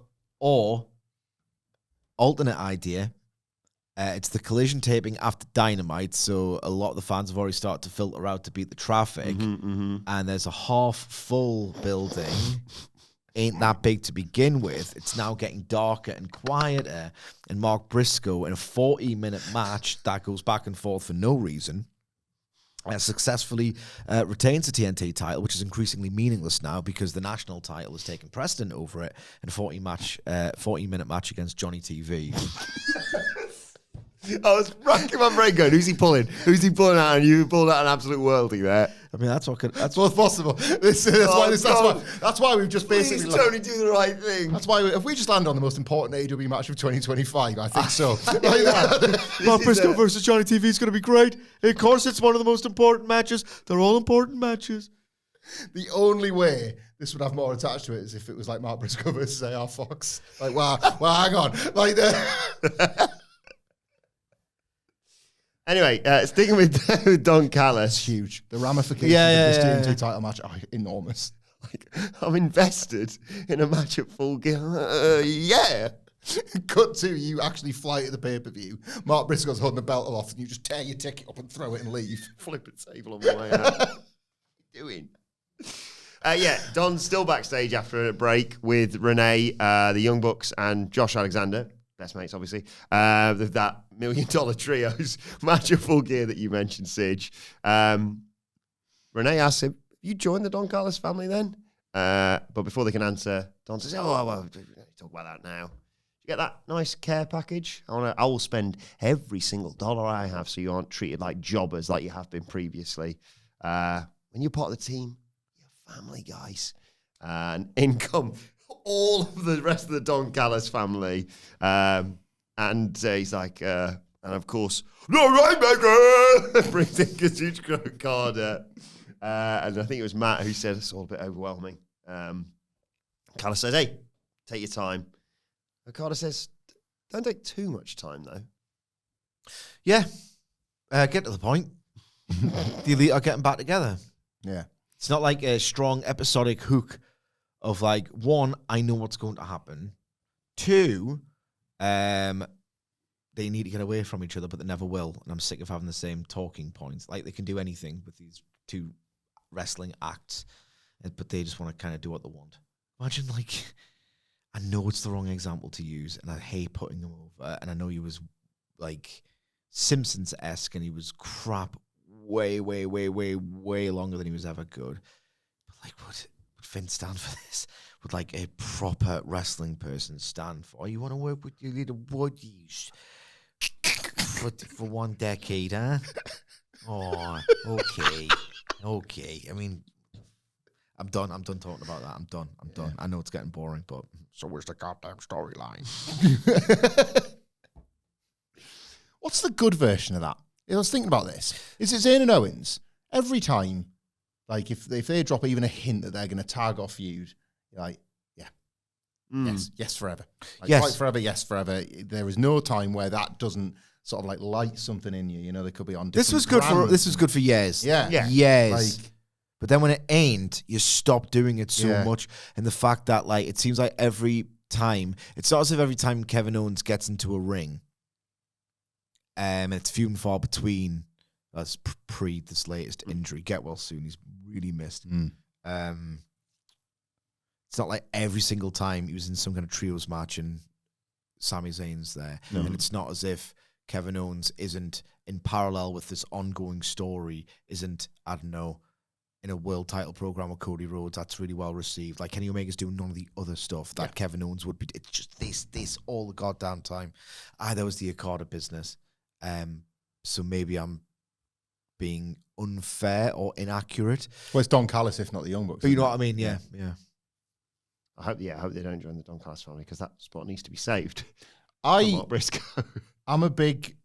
Speaker 2: alternate idea. It's the Collision taping after Dynamite, so a lot of the fans have already started to filter out to beat the traffic, and there's a half-full building. Ain't that big to begin with. It's now getting darker and quieter, and Mark Briscoe, in a 40-minute match that goes back and forth for no reason, successfully retains the TNT title, which is increasingly meaningless now because the national title has taken precedent over it in a 40-minute match against Johnny TV.
Speaker 1: I was racking my brain going, who's he pulling? Who's he pulling out? And you pulled out an absolute worldie there.
Speaker 2: I mean, that's
Speaker 3: both possible. That's why we've just basically...
Speaker 1: Please, Tony, do the right thing.
Speaker 3: That's why if we just land on the most important AEW match of 2025, I think so.
Speaker 2: Mark Briscoe versus Johnny TV is going to be great. Of course, it's one of the most important matches. They're all important matches.
Speaker 3: The only way this would have more attached to it is if it was like Mark Briscoe versus AR Fox. Like, well, hang on. Like the...
Speaker 1: Anyway, sticking with Don Callis.
Speaker 3: Huge. The ramifications of this TNT title match are enormous.
Speaker 1: Like, I'm invested in a match at Full Gear.
Speaker 3: Cut to you actually fly to the pay-per-view. Mark Briscoe's holding the belt aloft and you just tear your ticket up and throw it and leave.
Speaker 1: Flip a table on the way out. What are you doing? Don's still backstage after a break with Renee, the Young Bucks, and Josh Alexander. Best mates, obviously. That $1 million trios match of Full Gear that you mentioned, Sidge. Renee asks him, you joined the Don Callis family then? But before they can answer, Don says, well, talk about that now. You get that nice care package? I will spend every single dollar I have so you aren't treated like jobbers like you have been previously. When you're part of the team, you're family, guys. And in come all of the rest of the Don Callis family. And he's like, and of course, no Rainmaker! Brings in Kazuchika Okada. And I think it was Matt who said it's all a bit overwhelming. Callis says, hey, take your time. Okada says, don't take too much time, though.
Speaker 2: Yeah. Get to the point. The Elite are getting back together.
Speaker 3: Yeah.
Speaker 2: It's not like a strong episodic hook of like, one, I know what's going to happen. Two, they need to get away from each other, but they never will. And I'm sick of having the same talking points. Like, they can do anything with these two wrestling acts, but they just want to kind of do what they want. Imagine, like, I know it's the wrong example to use, and I hate putting him over, and I know he was, like, Simpsons-esque, and he was crap way longer than he was ever good. But, like, would Finn stand for this? Would, like, a proper wrestling person stand for? You want to work with your little woodies for 1 decade, huh? Oh, okay. I mean, I'm done talking about that. I'm done. I know it's getting boring, but
Speaker 3: So where's the goddamn storyline? What's the good version of that? I was thinking about this. Is it Zayn and Owens? Every time, like if they drop even a hint that they're going to tag off feud, you're like, yes, forever. Like,
Speaker 2: Yes.
Speaker 3: fight forever, yes, forever. There is no time where that doesn't sort of like light something in you. You know, they could be on.
Speaker 2: this was
Speaker 3: different
Speaker 2: good for years.
Speaker 3: Yeah.
Speaker 2: Years.
Speaker 3: Like,
Speaker 2: But then when it ain't, you stop doing it so
Speaker 3: Yeah.
Speaker 2: much. And the fact that, like, it seems like every time, it's not as if every time Kevin Owens gets into a ring, and it's few and far between, that's pre this latest injury. Get well soon. He's really missed. It's not like every single time he was in some kind of trios match and Sami Zayn's there.
Speaker 3: No.
Speaker 2: And it's not as if Kevin Owens isn't in parallel with this ongoing story, isn't, I don't know, in a world title program with Cody Rhodes that's really well received. Like Kenny Omega's doing none of the other stuff that Kevin Owens would be. It's just this all the goddamn time. That was the Okada business. So maybe I'm being unfair or inaccurate.
Speaker 3: well, it's Don Callis, if not the Young Bucks.
Speaker 2: But you know
Speaker 3: isn't
Speaker 2: what I mean? Yeah.
Speaker 1: I hope they don't join the Don Callis family because that spot needs to be saved.
Speaker 3: it?
Speaker 1: Mark Briscoe.
Speaker 3: I'm a big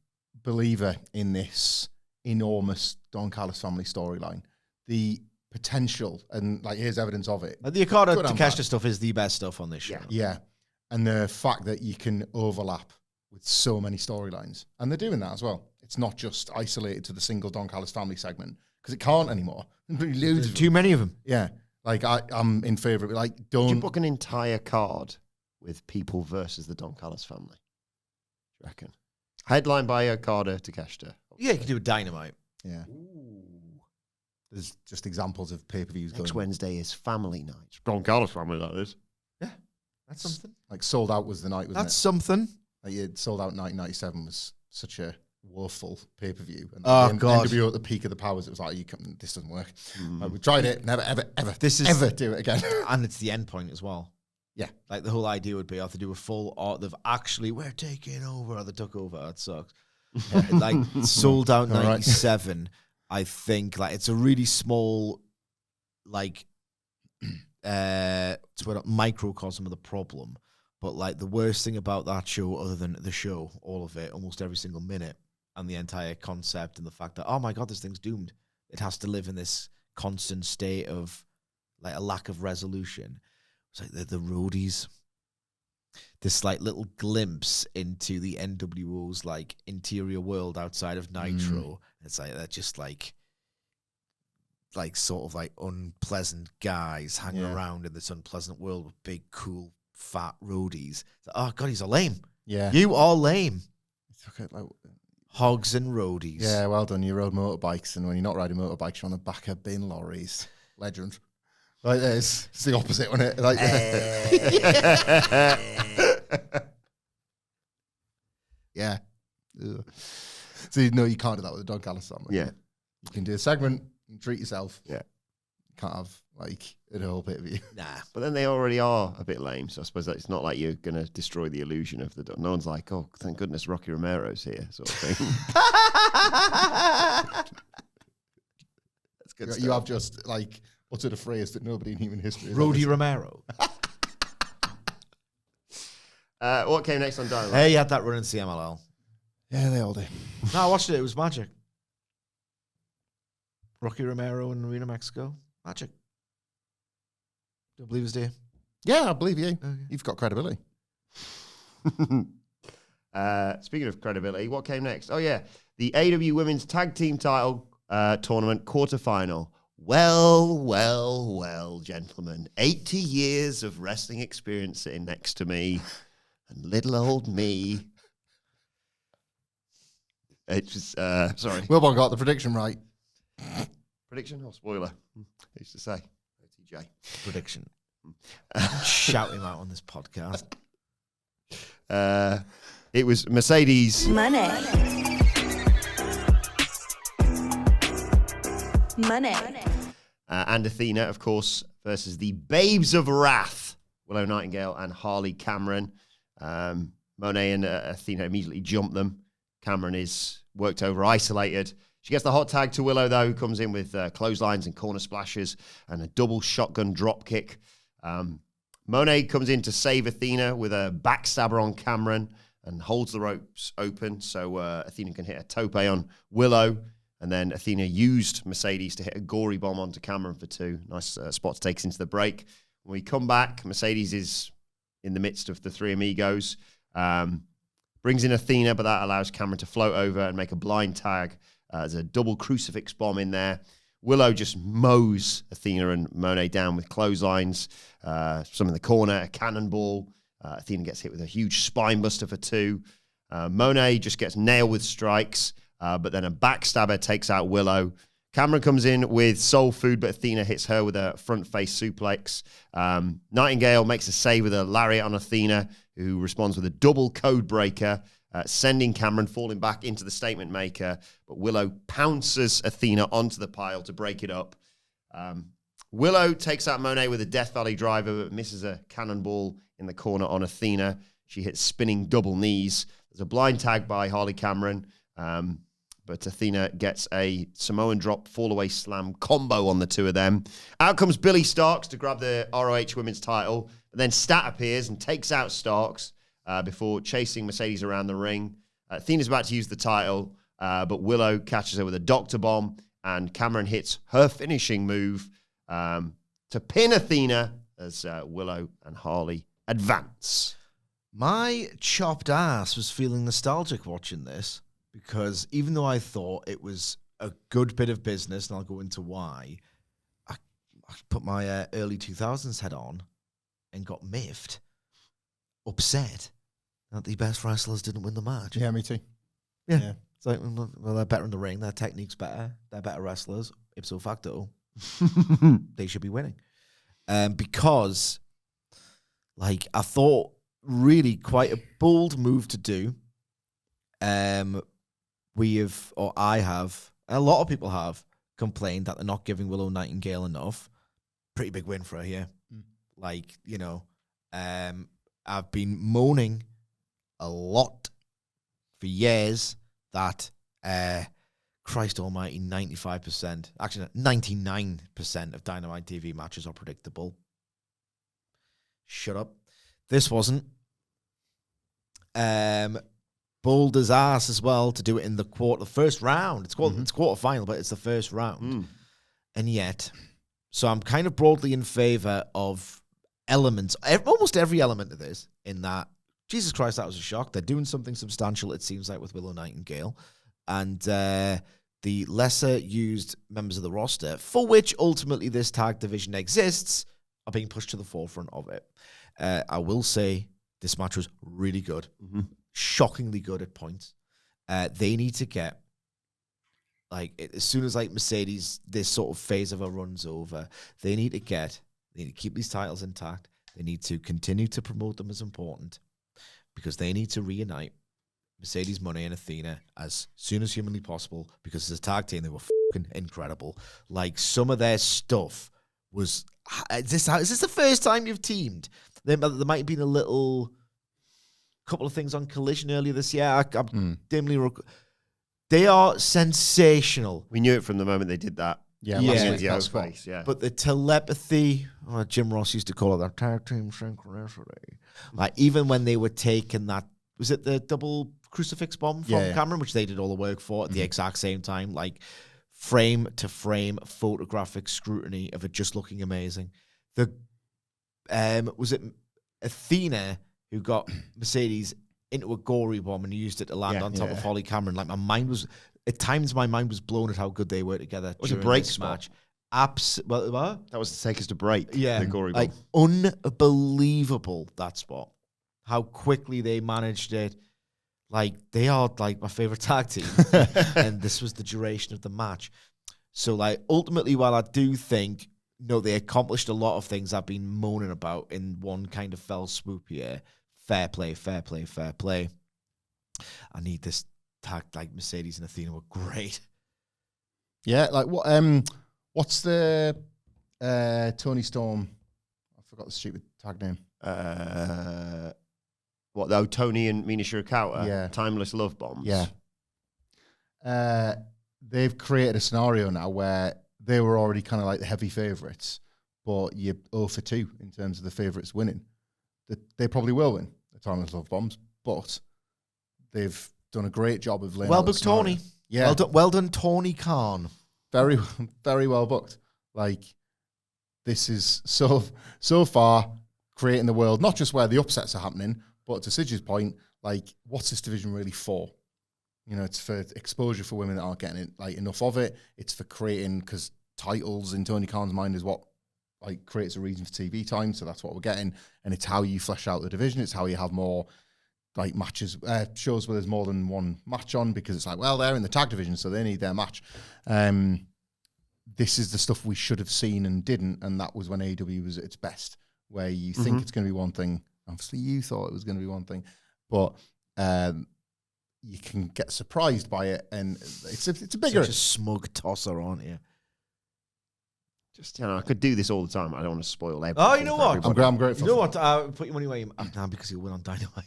Speaker 3: believer in this enormous Don Callis family storyline. The potential, and like here's evidence of it.
Speaker 2: The Okada
Speaker 3: Good and
Speaker 2: Takeshita
Speaker 3: bad.
Speaker 2: stuff is the best stuff on this show.
Speaker 3: Yeah. And the fact that you can overlap with so many storylines. And they're doing that as well. It's not just isolated to the single Don Callis family segment because it can't anymore.
Speaker 2: There's too many of them.
Speaker 3: Yeah. Like I'm in favor of it. Like
Speaker 1: Could you
Speaker 3: don't
Speaker 1: book an entire card with people versus the Don Callis family? Do you reckon? Headline by Okada Takeshita.
Speaker 2: Yeah, you can do a Dynamite.
Speaker 3: Yeah. There's just examples of pay-per-views
Speaker 1: Next
Speaker 3: going.
Speaker 1: Wednesday is family night. Don Callis family, that is.
Speaker 2: That's something.
Speaker 3: Like Sold Out was the night, wasn't
Speaker 2: That's
Speaker 3: it?
Speaker 2: something.
Speaker 3: Like it Sold Out 1997 was such a woeful pay-per-view. And
Speaker 2: Oh,
Speaker 3: the
Speaker 2: God.
Speaker 3: NWO at the peak of the powers, it was like, this doesn't work. Like, we tried it, never, ever, ever,
Speaker 2: This is-
Speaker 3: ever do it again.
Speaker 2: And it's the end point as well.
Speaker 3: Yeah.
Speaker 2: Like the whole idea would be I have to do a full art of actually we're taking over or they took over. That sucks. Like Sold Out
Speaker 3: All right.
Speaker 2: 97, I think like it's a really small like it's what a microcosm of the problem. But like the worst thing about that show, other than the show, all of it, almost every single minute, and the entire concept and the fact that, oh my God, this thing's doomed. It has to live in this constant state of like a lack of resolution. It's like the roadies. This like little glimpse into the NWO's like interior world outside of Nitro. It's like they're just like sort of like unpleasant guys hanging around in this unpleasant world with big, cool, fat roadies. It's like, oh God, he's a lame.
Speaker 3: Yeah.
Speaker 2: You are lame.
Speaker 3: Okay, like,
Speaker 2: Hogs and roadies.
Speaker 3: yeah, well done. You rode motorbikes, and when you're not riding motorbikes, you're on the back of bin lorries. Legend. Like this. It's the opposite, wasn't it? Like, yeah. Ugh. So, no, you can't do that with the Don Callis family.
Speaker 1: Yeah.
Speaker 3: You can do a segment and treat yourself.
Speaker 1: Yeah.
Speaker 3: You can't have, like, a whole bit of you.
Speaker 2: Nah.
Speaker 1: But then they already are a bit lame, so I suppose that it's not like you're going to destroy the illusion of the... No one's like, oh, thank goodness Rocky Romero's here, sort of thing. That's good
Speaker 3: You
Speaker 1: stuff.
Speaker 3: have just, like, uttered a phrase that nobody in human history has
Speaker 2: Rody
Speaker 3: ever
Speaker 2: Romero.
Speaker 1: What came next on Dynamite?
Speaker 2: Hey, he had that run in CMLL.
Speaker 3: Yeah, they all do.
Speaker 2: No, I watched it. It was magic. Rocky Romero in Arena, Mexico. Magic. Don't believe us, do you?
Speaker 3: Yeah, I believe you.
Speaker 2: Okay.
Speaker 3: You've got credibility.
Speaker 1: Speaking of credibility, what came next? Oh, yeah. The AEW Women's Tag Team Title Tournament quarterfinal. Well, gentlemen. 80 years of wrestling experience sitting next to me. And little old me. It's just, sorry.
Speaker 3: Wilbourn got the prediction right.
Speaker 1: Prediction or spoiler? Who's to say? TJ.
Speaker 2: Prediction. Shout him out on this podcast.
Speaker 1: It was Mercedes.
Speaker 4: Money.
Speaker 1: And Athena, of course, versus the Babes of Wrath, Willow Nightingale and Harley Cameron. Moné and Athena immediately jump them. Cameron is worked over, isolated. She gets the hot tag to Willow, though, who comes in with clotheslines and corner splashes and a double shotgun drop kick. Moné comes in to save Athena with a backstabber on Cameron and holds the ropes open so Athena can hit a tope on Willow. And then Athena used Mercedes to hit a gory bomb onto Cameron for 2. Nice spot to take us into the break. When we come back, Mercedes is in the midst of the three amigos. Brings in Athena, but that allows Cameron to float over and make a blind tag. There's a double crucifix bomb in there. Willow just mows Athena and Moné down with clotheslines. Some in the corner, a cannonball. Athena gets hit with a huge spine buster for 2. Moné just gets nailed with strikes, but then a backstabber takes out Willow. Cameron comes in with soul food, but Athena hits her with a front face suplex. Nightingale makes a save with a lariat on Athena, who responds with a double code breaker, sending Cameron falling back into the statement maker. But Willow pounces Athena onto the pile to break it up. Willow takes out Moné with a Death Valley driver, but misses a cannonball in the corner on Athena. She hits spinning double knees. There's a blind tag by Harley Cameron. But Athena gets a Samoan drop fall-away slam combo on the two of them. Out comes Billy Starks to grab the ROH Women's title. But then Stat appears and takes out Starks before chasing Mercedes around the ring. Athena's about to use the title, but Willow catches her with a Doctor Bomb, and Cameron hits her finishing move to pin Athena as Willow and Harley advance.
Speaker 2: My chopped ass was feeling nostalgic watching this, because even though I thought it was a good bit of business, and I'll go into why, I put my early 2000s head on and got miffed, upset that the best wrestlers didn't win the match.
Speaker 3: Yeah, me too.
Speaker 2: Yeah. It's like, well, they're better in the ring, their technique's better, they're better wrestlers, ipso facto, they should be winning. Because, like, I thought really quite a bold move to do. I have, a lot of people have complained that they're not giving Willow Nightingale enough. Pretty big win for her here. Like, you know, I've been moaning a lot for years that, Christ almighty, 95%, actually 99% of Dynamite TV matches are predictable. Shut up. This wasn't. Bold as ass as well to do it in the first round. It's quarter final, but it's the first round. And yet, so I'm kind of broadly in favor of elements, almost every element of this, in that, Jesus Christ, that was a shock. They're doing something substantial, it seems like, with Willow Nightingale. And the lesser used members of the roster, for which ultimately this tag division exists, are being pushed to the forefront of it. I will say this match was really good. Shockingly good at points. They need to get, like, as soon as, like, Mercedes, this sort of phase of her runs over, they need to keep these titles intact. They need to continue to promote them as important, because they need to reunite Mercedes, Moné, and Athena as soon as humanly possible, because as a tag team, they were fucking incredible. Like, some of their stuff was, is this the first time you've teamed? There might have been a little couple of things on Collision earlier this year. I'm dimly they are sensational.
Speaker 1: We knew it from the moment they did that.
Speaker 3: Yeah.
Speaker 2: But the telepathy, Jim Ross used to call it that tag team synchronicity. Like, even when they were taking that, was it the double crucifix bomb from Cameron, which they did all the work for at the exact same time, like frame to frame photographic scrutiny of it just looking amazing. Was it Athena who got Mercedes into a gory bomb and used it to land on top of Holly Cameron? Like, at times my mind was blown at how good they were together.
Speaker 1: It was a break spot.
Speaker 2: What?
Speaker 1: That was to take us to break.
Speaker 2: Yeah.
Speaker 1: The gory bomb.
Speaker 2: Like, unbelievable, that spot. How quickly they managed it. Like, they are, like, my favorite tag team. And this was the duration of the match. So, like, ultimately, while I do think, they accomplished a lot of things I've been moaning about in one kind of fell swoop here. Fair play. I need this tag, like, Mercedes and Athena were great.
Speaker 3: Yeah, like, what's the Tony Storm? I forgot the stupid tag name.
Speaker 1: What, though? Tony and Mina Shirakawa?
Speaker 3: Yeah.
Speaker 1: Timeless Love Bombs?
Speaker 3: Yeah. they've created a scenario now where they were already kind of like the heavy favourites, but you're 0 for 2 in terms of the favourites winning. They probably will win the Timeless Love Bombs, but they've done a great job of laying
Speaker 2: Well
Speaker 3: out the
Speaker 2: booked,
Speaker 3: scenario.
Speaker 2: Tony.
Speaker 3: Yeah.
Speaker 2: Well done, Tony Khan.
Speaker 3: Very, very well booked. Like, this is so far creating the world, not just where the upsets are happening, but to Sidge's point, like, what's this division really for? You know, it's for exposure for women that aren't getting it, like, enough of it. It's for creating, because titles in Tony Khan's mind is what like creates a reason for TV time. So that's what we're getting, and it's how you flesh out the division. It's how you have more like matches, shows where there's more than one match on, because it's like, well, they're in the tag division, so they need their match. This is the stuff we should have seen and didn't, and that was when AEW was at its best, where you think it's going to be one thing. Obviously, you thought it was going to be one thing, but you can get surprised by it, and it's a bigger.
Speaker 2: Such a smug tosser, aren't you?
Speaker 1: Just, you know, I could do this all the time. I don't want to spoil everything.
Speaker 2: Oh, you know what?
Speaker 3: I'm grateful.
Speaker 2: You know what? Put your money where you now, because you'll win on Dynamite.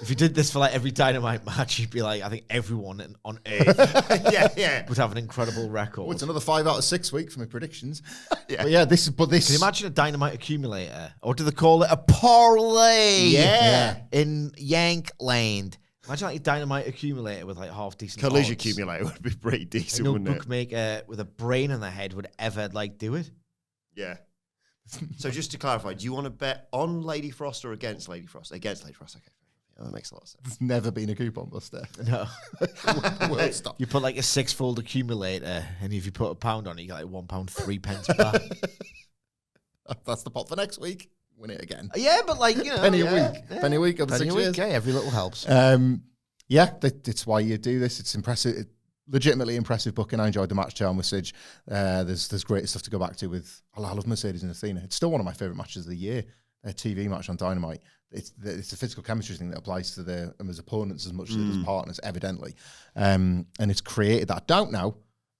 Speaker 2: If you did this for like every Dynamite match, you'd be like, I think everyone on Earth would have an incredible record.
Speaker 3: Oh, it's another 5 out of 6 week for my predictions. But yeah, this. Can
Speaker 2: you imagine a Dynamite accumulator? Or do they call it a parlay?
Speaker 1: Yeah.
Speaker 2: In Yankland. Imagine like a Dynamite accumulator with like half decent
Speaker 1: Collision
Speaker 2: odds.
Speaker 1: accumulator would be pretty decent,
Speaker 2: No
Speaker 1: wouldn't it?
Speaker 2: bookmaker with a brain in their head would ever like do it.
Speaker 1: Yeah. So just to clarify, do you want to bet on Lady Frost or against Lady Frost? Against Lady Frost, okay. Yeah, that makes a lot of sense.
Speaker 3: There's never been a coupon buster.
Speaker 2: No.
Speaker 3: Well, stop.
Speaker 2: You put like a 6-fold accumulator, and if you put £1 on it, you get like £1 3 back.
Speaker 3: That's the pot for next week. Win it again.
Speaker 2: Yeah, but like, you know.
Speaker 3: Penny a week. Penny a week over
Speaker 2: Penny
Speaker 3: 6
Speaker 2: a week,
Speaker 3: years.
Speaker 2: yeah, every little helps.
Speaker 3: Yeah, that's why you do this. It's impressive. Legitimately impressive booking. I enjoyed the match too on with Sidge. There's great stuff to go back to with. I love Mercedes and Athena. It's still one of my favourite matches of the year. A TV match on Dynamite. It's the physical chemistry thing that applies to them as opponents as much as it does partners, evidently. And it's created that doubt now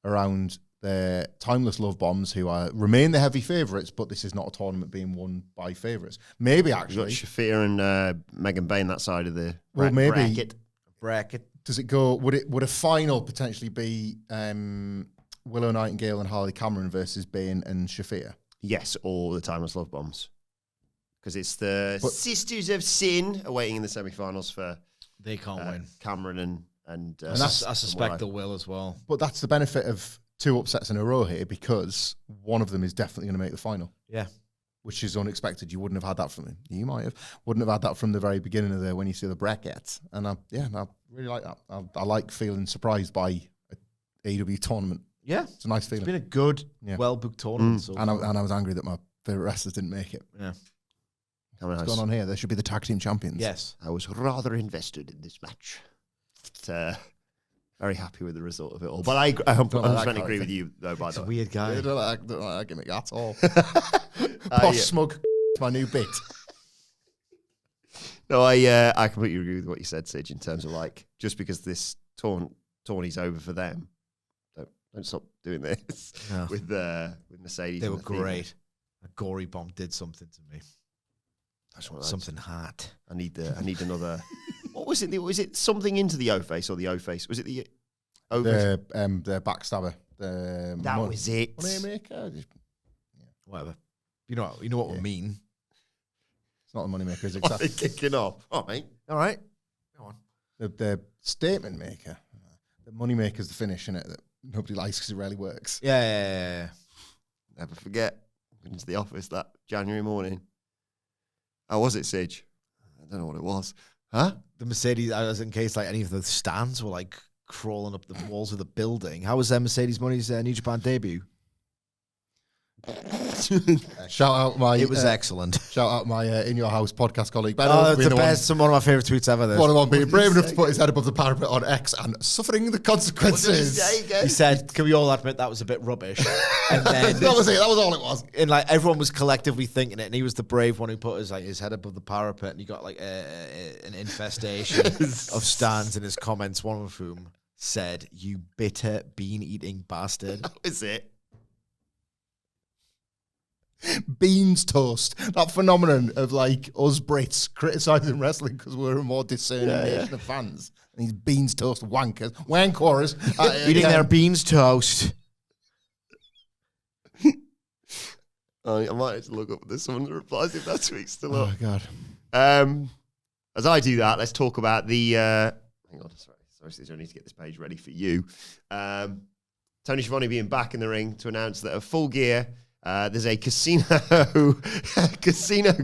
Speaker 3: around the Timeless Love Bombs, who remain the heavy favourites, but this is not a tournament being won by favourites. Maybe actually,
Speaker 1: Shafir and Megan Bayne that side of the
Speaker 2: bracket.
Speaker 3: Does it go? Would a final potentially be Willow Nightingale and Harley Cameron versus Bayne and Shafir?
Speaker 1: Yes, or the Timeless Love Bombs. Because it's the Sisters of Sin awaiting in the semi-finals for
Speaker 2: they can't win.
Speaker 1: Cameron and
Speaker 2: I suspect they will as well.
Speaker 3: But that's the benefit of 2 upsets in a row here, because one of them is definitely going to make the final.
Speaker 2: Yeah.
Speaker 3: Which is unexpected. You wouldn't have had that from him. You might have. Wouldn't have had that from the very beginning of when you see the brackets. And I really like that. I like feeling surprised by an AEW tournament.
Speaker 2: Yeah.
Speaker 3: It's a nice feeling.
Speaker 2: It's been a good, well-booked tournament. So
Speaker 3: and I was angry that my favourite wrestlers didn't make it.
Speaker 2: Yeah.
Speaker 3: What's going on here? They should be the tag team champions.
Speaker 2: Yes.
Speaker 1: I was rather invested in this match. But, very happy with the result of it all. But I 100% agree with you, though, by the way.
Speaker 2: Weird guy.
Speaker 3: I don't like that gimmick at all. Posh smug, my new bit.
Speaker 1: No, I completely agree with what you said, Sidge, in terms of like, just because this tourney's over for them, don't stop doing this with Mercedes.
Speaker 2: They were great. A gory bomb did something to me. Something hot.
Speaker 1: I need another. What was it? Was it something into the O face or the O face? Was it the O face?
Speaker 3: The backstabber.
Speaker 1: That was it.
Speaker 3: Moneymaker.
Speaker 2: Whatever. You know what we mean.
Speaker 3: It's not the moneymaker, is it?
Speaker 1: They're kicking off. Oh, mate.
Speaker 2: All right. Go on.
Speaker 3: The statement maker. The moneymaker's the finish in it that nobody likes because it rarely works.
Speaker 2: Yeah.
Speaker 1: Never forget. Went into the office that January morning. How was it, Sidge? I don't know what it was. Huh?
Speaker 2: The Mercedes, as in case like any of the stands were like crawling up the walls of the building. How was Mercedes Money's New Japan debut?
Speaker 3: Shout out my.
Speaker 2: It was excellent.
Speaker 3: Shout out my In Your House podcast colleague.
Speaker 2: Oh, it's the best. One of my favorite tweets ever.
Speaker 3: One of them being brave enough to put his head above the parapet on X and suffering the consequences.
Speaker 2: He said, "Can we all admit that was a bit rubbish?" And then
Speaker 3: that was it. That was all it was.
Speaker 2: And like everyone was collectively thinking it, and he was the brave one who put his head above the parapet, and he got like an infestation of stands in his comments. One of whom said, "You bitter bean-eating bastard."
Speaker 1: That was it.
Speaker 3: Beans toast, that phenomenon of like us Brits criticising wrestling because we're a more discerning nation of fans. And these beans toast wankers, wankorers.
Speaker 2: Eating their beans toast.
Speaker 1: I might have to look up this someone replies if that tweet's still up.
Speaker 3: Oh, God.
Speaker 1: As I do that, let's talk about the... hang on, sorry, I need to get this page ready for you. Tony Schiavone being back in the ring to announce that at Full Gear, there's a casino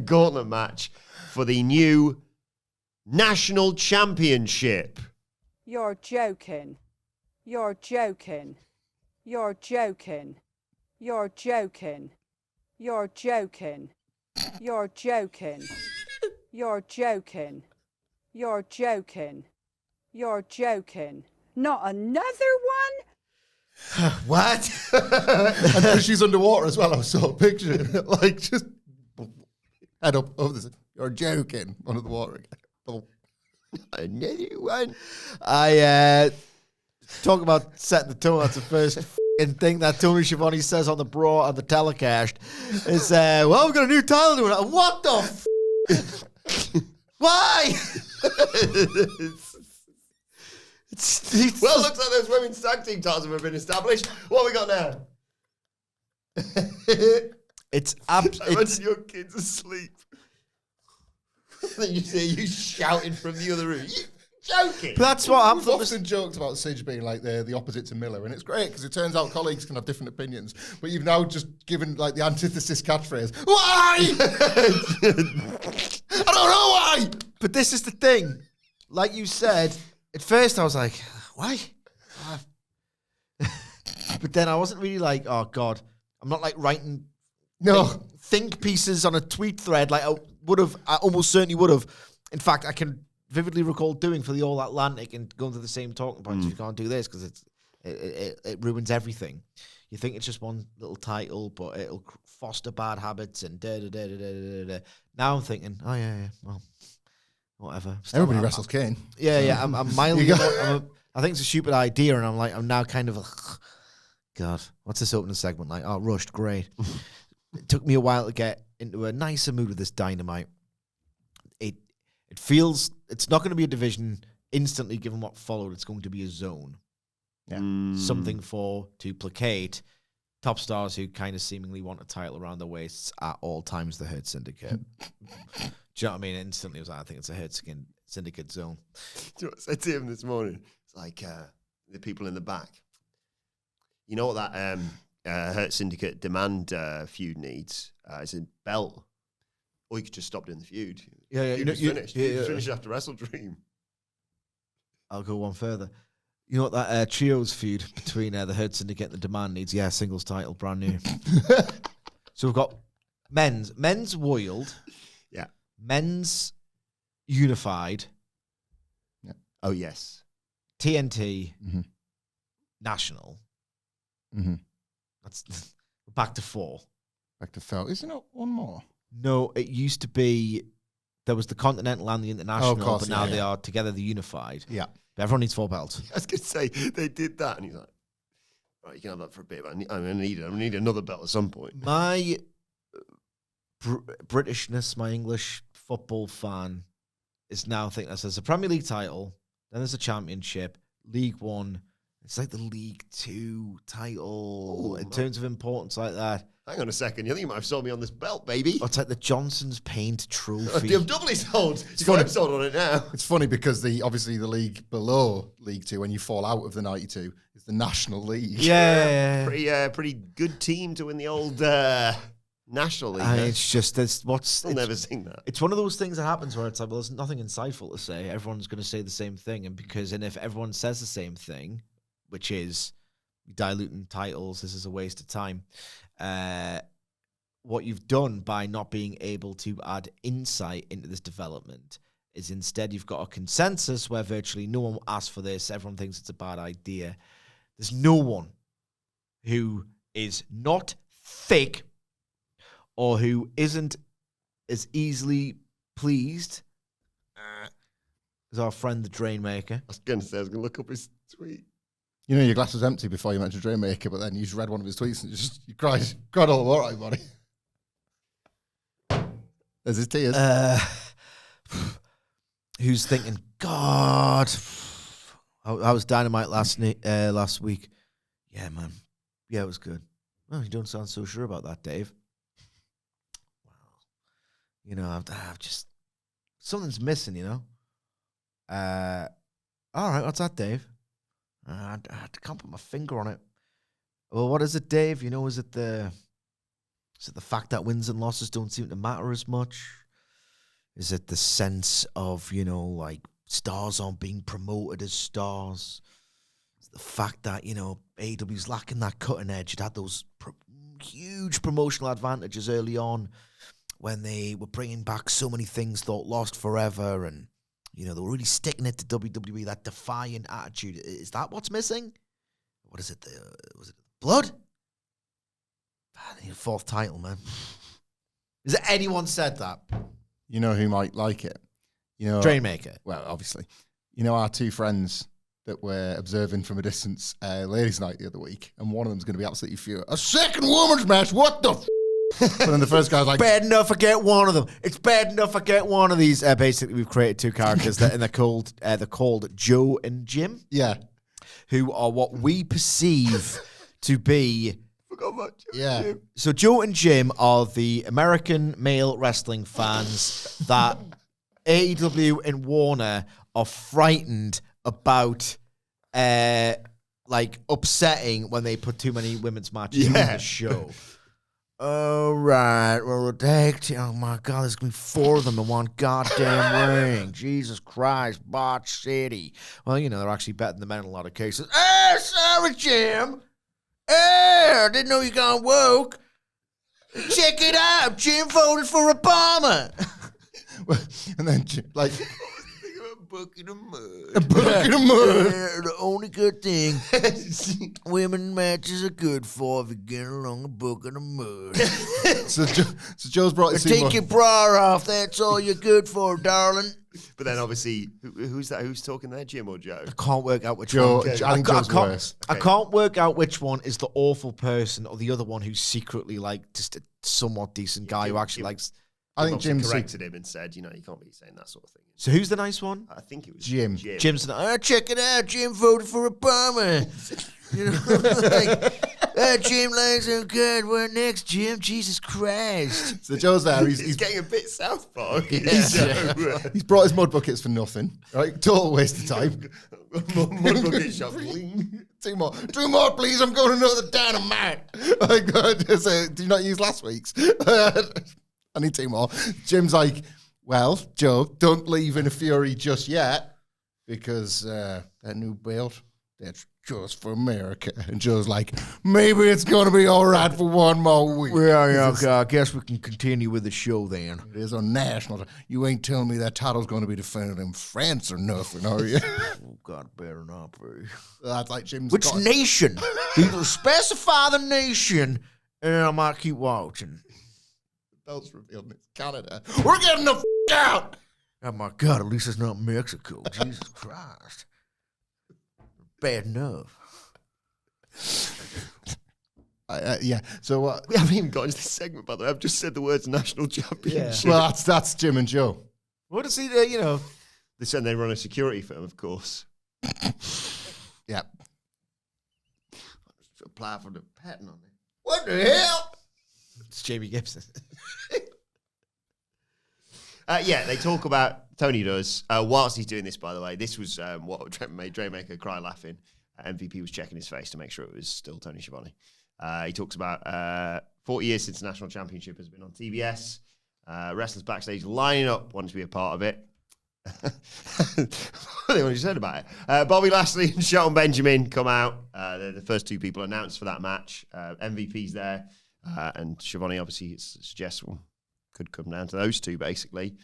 Speaker 1: gauntlet match for the new National Championship.
Speaker 4: You're joking. You're joking. You're joking. You're joking. You're joking. You're joking. You're joking. You're joking. You're joking. Not another one?
Speaker 2: What?
Speaker 3: And she's underwater as well. I was sort of picturing it. Like, just head up over this. You're joking. Under the water again.
Speaker 1: Another one.
Speaker 2: I talk about setting the tone. That's the first thing that Tony Schiavone says on the Brawl and the telecast is, well, we've got a new title. What the Why?
Speaker 1: Well, looks like those women's tag team titles have been established. What have we got now?
Speaker 2: It's
Speaker 1: imagine your kids asleep. Then you see you shouting from the other room. You joking?
Speaker 2: But that's what I'm
Speaker 3: We've often joked about Sidge being like the opposite to Miller, and it's great because it turns out colleagues can have different opinions. But you've now just given like the antithesis catchphrase. Why? I don't know why.
Speaker 2: But this is the thing. Like you said, at first I was like, why? But then I wasn't really like, oh God. I'm not like writing think pieces on a tweet thread like I almost certainly would have. In fact, I can vividly recall doing for the All Atlantic and going to the same talking points. You can't do this because it ruins everything. You think it's just one little title, but it'll foster bad habits and da-da-da-da-da-da-da. Now I'm thinking, oh yeah, well, whatever.
Speaker 3: Everybody wrestles Kane.
Speaker 2: Yeah, I'm mildly... I think it's a stupid idea, and I'm now kind of... God, what's this opening segment like? Oh, rushed, great. It took me a while to get into a nicer mood with this Dynamite. It feels... It's not going to be a division instantly, given what followed. It's going to be a zone.
Speaker 3: Yeah.
Speaker 2: Something to placate top stars who kind of seemingly want a title around their waists at all times, the Hurt Syndicate. Do you know what I mean? Instantly, I think it's a Hurt Syndicate zone.
Speaker 1: Do you know what I said to him this morning? It's like the people in the back. You know what that Hurt Syndicate demand feud needs? It's a belt. Or you could just stop doing the feud.
Speaker 2: Yeah,
Speaker 1: Feud was finished. Feud was finished after Wrestle Dream.
Speaker 2: I'll go one further. You know what that trios feud between the Hurt Syndicate and the Demand needs? Yeah, singles title, brand new. So we've got men's Wild.
Speaker 1: Yeah.
Speaker 2: Men's Unified.
Speaker 1: Yeah. Oh, yes.
Speaker 2: TNT. National. That's back to 4.
Speaker 3: Back to 4. Isn't it one more?
Speaker 2: No, it used to be, there was the Continental and the International,
Speaker 3: course,
Speaker 2: but now they are together the Unified.
Speaker 3: Yeah.
Speaker 2: But everyone needs 4 belts.
Speaker 1: I was going to say, they did that, and he's like, right, you can have that for a bit, but I need another belt at some point.
Speaker 2: My Britishness, my English football fan, is now thinking that there's a Premier League title, then there's a Championship, League One. It's like the League 2 title in terms of importance like that.
Speaker 1: Hang on a second. You think you might have sold me on this belt, baby?
Speaker 2: Oh, it's like the Johnson's Paint Trophy.
Speaker 1: You've doubly sold. You've sold on it now.
Speaker 3: It's funny because obviously the league below League 2, when you fall out of the 92, is the National League.
Speaker 2: Yeah.
Speaker 1: Pretty good team to win the old National League.
Speaker 2: It's just,
Speaker 1: I'll never sing that.
Speaker 2: It's one of those things that happens where it's like, well, there's nothing insightful to say. Everyone's going to say the same thing. And if everyone says the same thing, which is diluting titles, this is a waste of time. What you've done by not being able to add insight into this development is instead you've got a consensus where virtually no one asked for this. Everyone thinks it's a bad idea. There's no one who is not fake or who isn't as easily pleased as our friend the Drainmaker.
Speaker 1: I was going to look up his tweet.
Speaker 3: You know your glass was empty before you mentioned Drainmaker, but then you just read one of his tweets and you cried all the way, all right, buddy. There's his tears.
Speaker 2: Who's thinking, God, How was Dynamite last week? Yeah, man. Yeah, it was good. Well, you don't sound so sure about that, Dave. Wow. I've just... Something's missing, All right, what's that, Dave? I can't put my finger on it. Well, what is it, Dave? Is it the fact that wins and losses don't seem to matter as much? Is it the sense of, stars aren't being promoted as stars? It's the fact that, AEW's lacking that cutting edge. It had those huge promotional advantages early on when they were bringing back so many things thought lost forever, and, they were really sticking it to WWE, that defiant attitude. Is that what's missing? What is it? Was it blood? I need a fourth title, man. Has anyone said that?
Speaker 3: You know who might like it?
Speaker 2: Drainmaker.
Speaker 3: Well, obviously. Our two friends that were observing from a distance ladies' night the other week, and one of them's going to be absolutely furious. A second women's match? What the But then the first guy's like,
Speaker 2: bad enough I get one of them. It's bad enough I get one of these. Basically, we've created two characters and they're called Joe and Jim.
Speaker 3: Yeah.
Speaker 2: Who are what we perceive to be...
Speaker 1: Forgot about Joe
Speaker 3: Yeah.
Speaker 1: and Jim.
Speaker 2: So Joe and Jim are the American male wrestling fans that AEW and Warner are frightened about upsetting when they put too many women's matches on the show. All right, well, we'll take... Oh, my God, there's going to be 4 of them in one goddamn ring. Jesus Christ, Botch City. Well, they're actually better than the men in a lot of cases. Hey, sorry, Jim. Hey, I didn't know you got woke. Check it out. Jim voted for Obama.
Speaker 3: And then,
Speaker 1: Book in the mud.
Speaker 3: a book in the mud.
Speaker 2: The only good thing women matches are good for if you get along a book in the mud.
Speaker 3: So Joe's brought his
Speaker 2: Take your bra off. That's all you're good for, darling.
Speaker 1: But then obviously, who's that? Who's talking there, Jim or Joe?
Speaker 2: I can't work out which
Speaker 3: Joe.
Speaker 2: one.
Speaker 3: I think Joe's worse.
Speaker 2: I can't work out which one is the awful person or the other one who's secretly just a somewhat decent guy who actually likes...
Speaker 3: I think Jim
Speaker 1: corrected him and said, you can't be saying that sort of thing.
Speaker 2: So who's the nice one?
Speaker 1: I think it was
Speaker 3: Jim.
Speaker 2: Jim's check it out. Jim voted for Obama. Jim likes him good. We're next, Jim. Jesus Christ.
Speaker 3: So Joe's there.
Speaker 1: He's getting a bit South Park.
Speaker 3: He's brought his mud buckets for nothing. Right? Total waste of time.
Speaker 1: Mud bucket shop.
Speaker 3: Two more, please. I'm going to another Dynamite. Oh, God. Do you not use last week's? I need 2 more. Jim's like, well, Joe, don't leave in a fury just yet because that new belt, that's just for America. And Joe's like, maybe it's going to be all right for 1 more week.
Speaker 2: Yeah, I guess we can continue with the show then.
Speaker 3: It is a national. You ain't telling me that title's going to be defended in France or nothing, are you?
Speaker 2: Oh, God, better not be.
Speaker 3: That's like Jim's.
Speaker 2: Which nation? Either specify the nation and I might keep watching.
Speaker 3: Belt's revealed it's Canada. We're getting the out.
Speaker 2: Oh, my God, at least it's not Mexico. Jesus Christ. Bad enough.
Speaker 3: Yeah. So
Speaker 1: We haven't even got into this segment, by the way. I've just said the words national championship.
Speaker 3: well, that's Jim and Joe.
Speaker 2: What is he,
Speaker 1: They said they run a security firm, of course.
Speaker 3: Yeah.
Speaker 1: Apply for the patent on it.
Speaker 3: What the hell?
Speaker 2: It's Jamie Gibson.
Speaker 1: They talk about, Tony does, whilst he's doing this, by the way, this was what made Draymaker cry laughing. MVP was checking his face to make sure it was still Tony Schiavone. He talks about 40 years since the National Championship has been on TBS. Wrestlers backstage lining up, wanting to be a part of it. What have you said about it? Bobby Lashley and Shelton Benjamin come out. They're the first 2 people announced for that match. MVP's there. And Schiavone obviously suggests could come down to those 2 basically.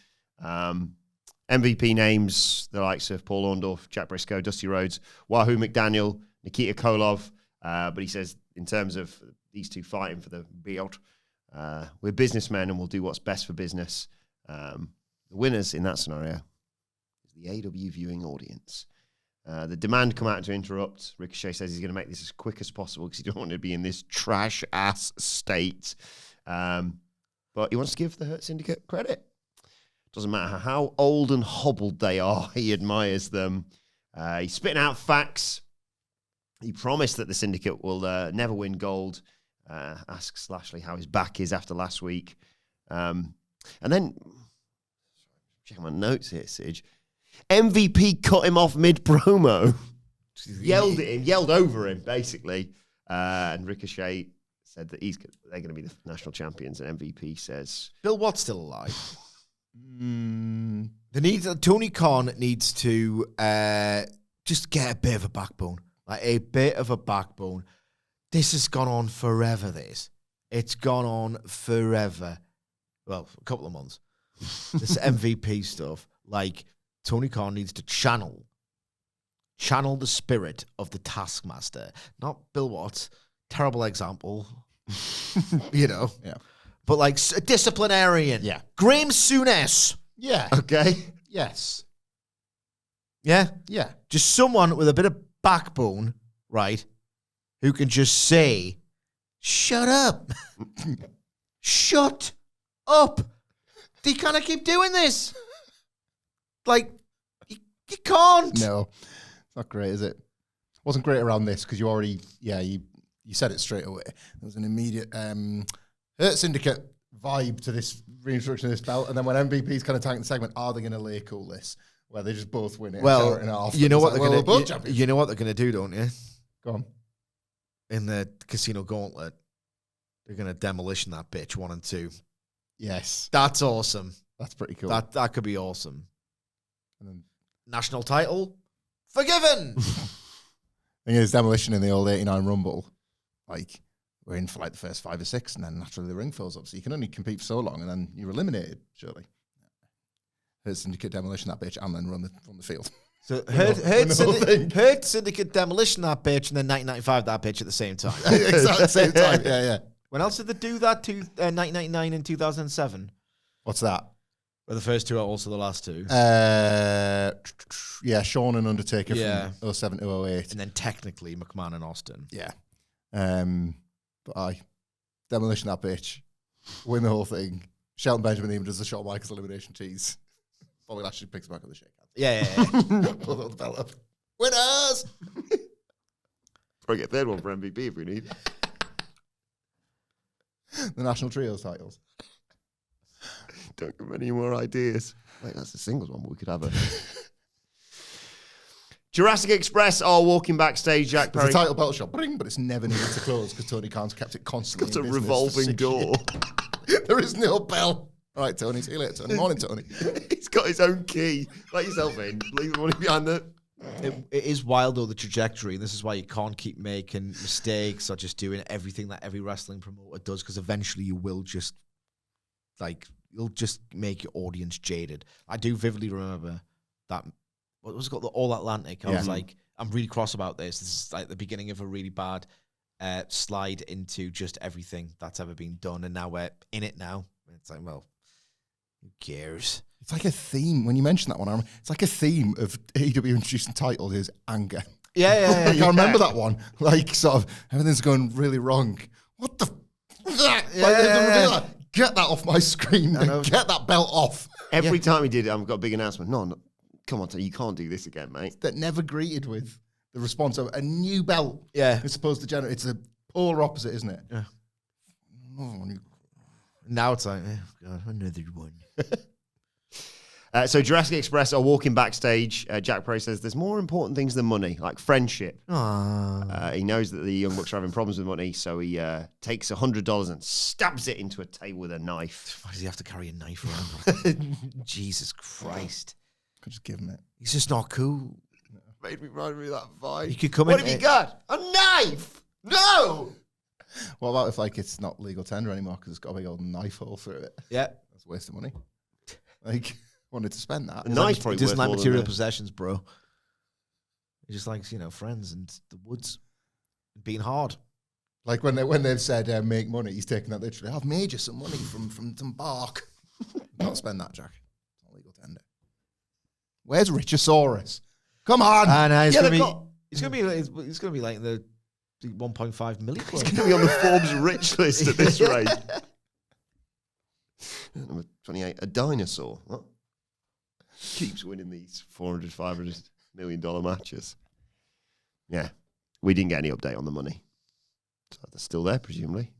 Speaker 1: MVP names the likes of Paul Orndorff, Jack Briscoe, Dusty Rhodes, Wahoo McDaniel, Nikita Koloff. But he says in terms of these 2 fighting for the belt, we're businessmen and we'll do what's best for business. The winners in that scenario is the AEW viewing audience. The demand come out to interrupt. Ricochet says he's going to make this as quick as possible because he don't want to be in this trash-ass state. But he wants to give the Hurt Syndicate credit. Doesn't matter how old and hobbled they are, he admires them. He's spitting out facts. He promised that the Syndicate will never win gold. Asks Lashley how his back is after last week. And then, checking my notes here, Sidge. MVP cut him off mid-promo. Yelled at him, yelled over him, basically. And Ricochet said that they're going to be the national champions. And MVP says...
Speaker 2: Bill Watt's still alive. Tony Khan needs to just get a bit of a backbone. Like a bit of a backbone. This has gone on forever, this. It's gone on forever. Well, a couple of months. This MVP stuff. Like, Tony Khan needs to channel the spirit of the Taskmaster. Not Bill Watts. Terrible example.
Speaker 3: Yeah.
Speaker 2: But like a disciplinarian.
Speaker 3: Yeah.
Speaker 2: Graham Souness.
Speaker 3: Yeah.
Speaker 1: Okay.
Speaker 3: Yes.
Speaker 2: Yeah?
Speaker 3: Yeah.
Speaker 2: Just someone with a bit of backbone, right, who can just say, shut up. Shut up. You kind of keep doing this. Like, you can't.
Speaker 3: No. It's not great, is it? Wasn't great around this because you already, you said it straight away. There was an immediate Hurt Syndicate vibe to this reintroduction of this belt. And then when MVP's kind of tanking the segment, are they going to lay cool this? Where they just both win it.
Speaker 2: Well,
Speaker 3: and half,
Speaker 2: you know what
Speaker 3: like,
Speaker 2: they're going to you know what they're going to do, don't you?
Speaker 3: Go on.
Speaker 2: In the Casino Gauntlet, they're going to demolition that bitch 1 and 2.
Speaker 3: Yes.
Speaker 2: That's awesome.
Speaker 3: That's pretty cool.
Speaker 2: That could be awesome.
Speaker 3: And then,
Speaker 2: National title, forgiven.
Speaker 3: thing is, demolition in the old 89 Rumble, like, we're in for like the first 5 or 6, and then naturally the ring fills up. So you can only compete for so long, and then you're eliminated, surely. Hurt Syndicate demolition that bitch, and then run the field.
Speaker 2: So Hurt Syndicate demolition that bitch, and then 1995 that bitch at the same time.
Speaker 3: Exactly, same time. Yeah.
Speaker 2: When else did they do that? 1999 and 2007.
Speaker 3: What's that?
Speaker 2: Where the first two are also the last two.
Speaker 3: Yeah, Shawn and Undertaker from 07 to 08.
Speaker 2: And then technically McMahon and Austin.
Speaker 3: Yeah. But demolition that bitch, win the whole thing. Shelton Benjamin even does the Shawn Michaels elimination tease. Bobby Lashley picks him back with the shake hands.
Speaker 2: Yeah.
Speaker 3: Pull the belt up. Winners!
Speaker 1: Probably get a third one for MVP if we need.
Speaker 3: The National Trios titles.
Speaker 1: Don't give me any more ideas. Wait, that's a singles one, but we could have a... Jurassic Express are walking backstage. Jack Perry.
Speaker 3: It's a title belt shop, but it's never needed to close because Tony Khan's kept it constantly.
Speaker 1: It's got a revolving door.
Speaker 3: There is no bell. All right, Tony. See you later, Tony. Morning, Tony.
Speaker 1: He's got his own key. Let yourself in. Leave the money behind the...
Speaker 2: It is wild, though, the trajectory. And this is why you can't keep making mistakes or just doing everything that every wrestling promoter does, because eventually you will just, you'll just make your audience jaded. I do vividly remember that, what was it called? The All Atlantic. I was like, I'm really cross about this. This is like the beginning of a really bad slide into just everything that's ever been done. And now we're in it now. It's like, well, who cares?
Speaker 3: It's like a theme. When you mention that one, it's like a theme of AEW introducing titles is anger.
Speaker 2: Yeah.
Speaker 3: I remember that one. Like, sort of, everything's going really wrong. What the... Get that off my screen and get that belt off.
Speaker 1: Every time he did it, I've got a big announcement. No, come on, Tony, you can't do this again, mate.
Speaker 3: That never greeted with the response of a new belt.
Speaker 2: Yeah.
Speaker 3: It's supposed to generate... It's a polar opposite, isn't it?
Speaker 2: Yeah.
Speaker 3: Oh,
Speaker 2: Now it's like, oh God, another one.
Speaker 1: So Jurassic Express are walking backstage. Jack Perry says there's more important things than money, like friendship. He knows that the Young Bucks are having problems with money, so he takes $100 and stabs it into a table with a knife.
Speaker 2: Why does he have to carry a knife around? Jesus Christ.
Speaker 3: Could just give him it.
Speaker 2: He's just not cool.
Speaker 1: Made me remind me of that vibe.
Speaker 2: You could come
Speaker 1: what
Speaker 2: in.
Speaker 1: have you got? A knife? No!
Speaker 3: What about if it's not legal tender anymore because it's got a big old knife hole through it?
Speaker 2: Yeah.
Speaker 3: That's a waste of money. Wanted to spend that.
Speaker 1: A knife's probably
Speaker 2: He doesn't
Speaker 1: worth
Speaker 2: like
Speaker 1: more
Speaker 2: material
Speaker 1: than
Speaker 2: possessions, bro. He just likes, friends and the woods. Being hard.
Speaker 3: Like when they've said make money, he's taking that literally. I've made you some money from some bark. Don't spend that, Jack. It's not legal tender. Where's Richosaurus? Come on.
Speaker 2: He's gonna be like the 1.5 million.
Speaker 1: He's going to be on the Forbes rich list at this rate. Number 28, a dinosaur. What? Keeps winning these 400, 500. $1 million matches. Yeah. We didn't get any update on the money. So they're still there, presumably.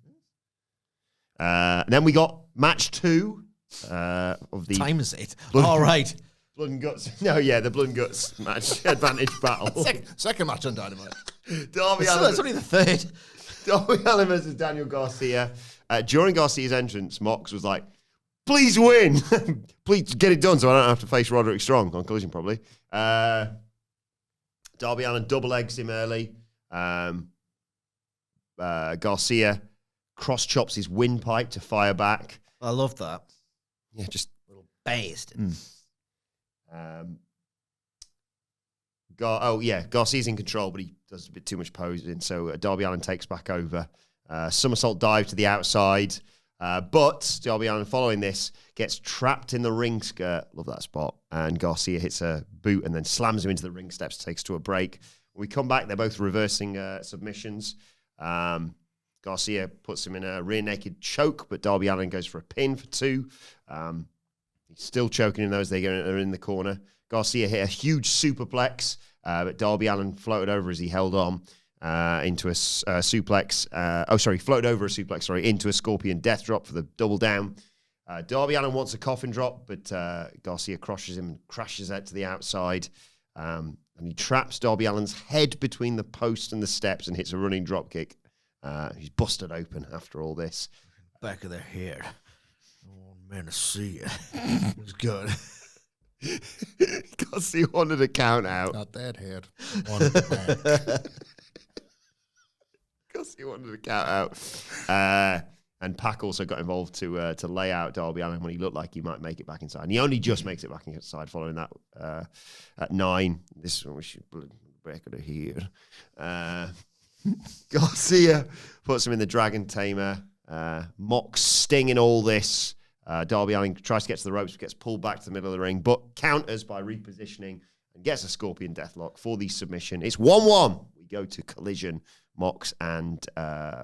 Speaker 1: Then we got match 2 of the...
Speaker 2: Time is it? All right.
Speaker 1: Blood and Guts. No, yeah, the Blood and Guts match. Advantage battle.
Speaker 3: Second match on Dynamite.
Speaker 1: Darby Allin.
Speaker 2: It's only the third.
Speaker 1: Darby Allin versus Daniel Garcia. During Garcia's entrance, Mox was like, please win. Please get it done so I don't have to face Roderick Strong on Collision, probably. Darby Allin double legs him early. Garcia cross chops his windpipe to fire back.
Speaker 2: I love that.
Speaker 1: Yeah, just
Speaker 2: Little based.
Speaker 1: Garcia's in control, but he does a bit too much posing. So Darby Allin takes back over. Somersault dive to the outside. But Darby Allin, following this, gets trapped in the ring skirt. Love that spot. And Garcia hits a boot and then slams him into the ring steps, takes to a break. When we come back, they're both reversing submissions. Garcia puts him in a rear naked choke, but Darby Allin goes for a pin for 2. He's still choking in those. They're in the corner. Garcia hit a huge superplex, but Darby Allin floated over as he held on into a suplex. Floated over a suplex, into a scorpion death drop for the double down. Darby Allin wants a coffin drop, but Garcia crushes him and crashes out to the outside. And he traps Darby Allin's head between the post and the steps and hits a running drop kick. He's busted open after all this.
Speaker 2: Back of their hair. Oh, man, to see it. It's good.
Speaker 1: Garcia wanted a count out.
Speaker 3: Not that head. Wanted it back.
Speaker 1: Garcia wanted a count out. And Pac also got involved to lay out Darby Allin when he looked like he might make it back inside. And he only just makes it back inside following that at 9. This is when we should break it here. Garcia puts him in the Dragon Tamer. Mox stinging all this. Darby Allin tries to get to the ropes, but gets pulled back to the middle of the ring, but counters by repositioning and gets a Scorpion Deathlock for the submission. It's 1-1. We go to Collision. Mox and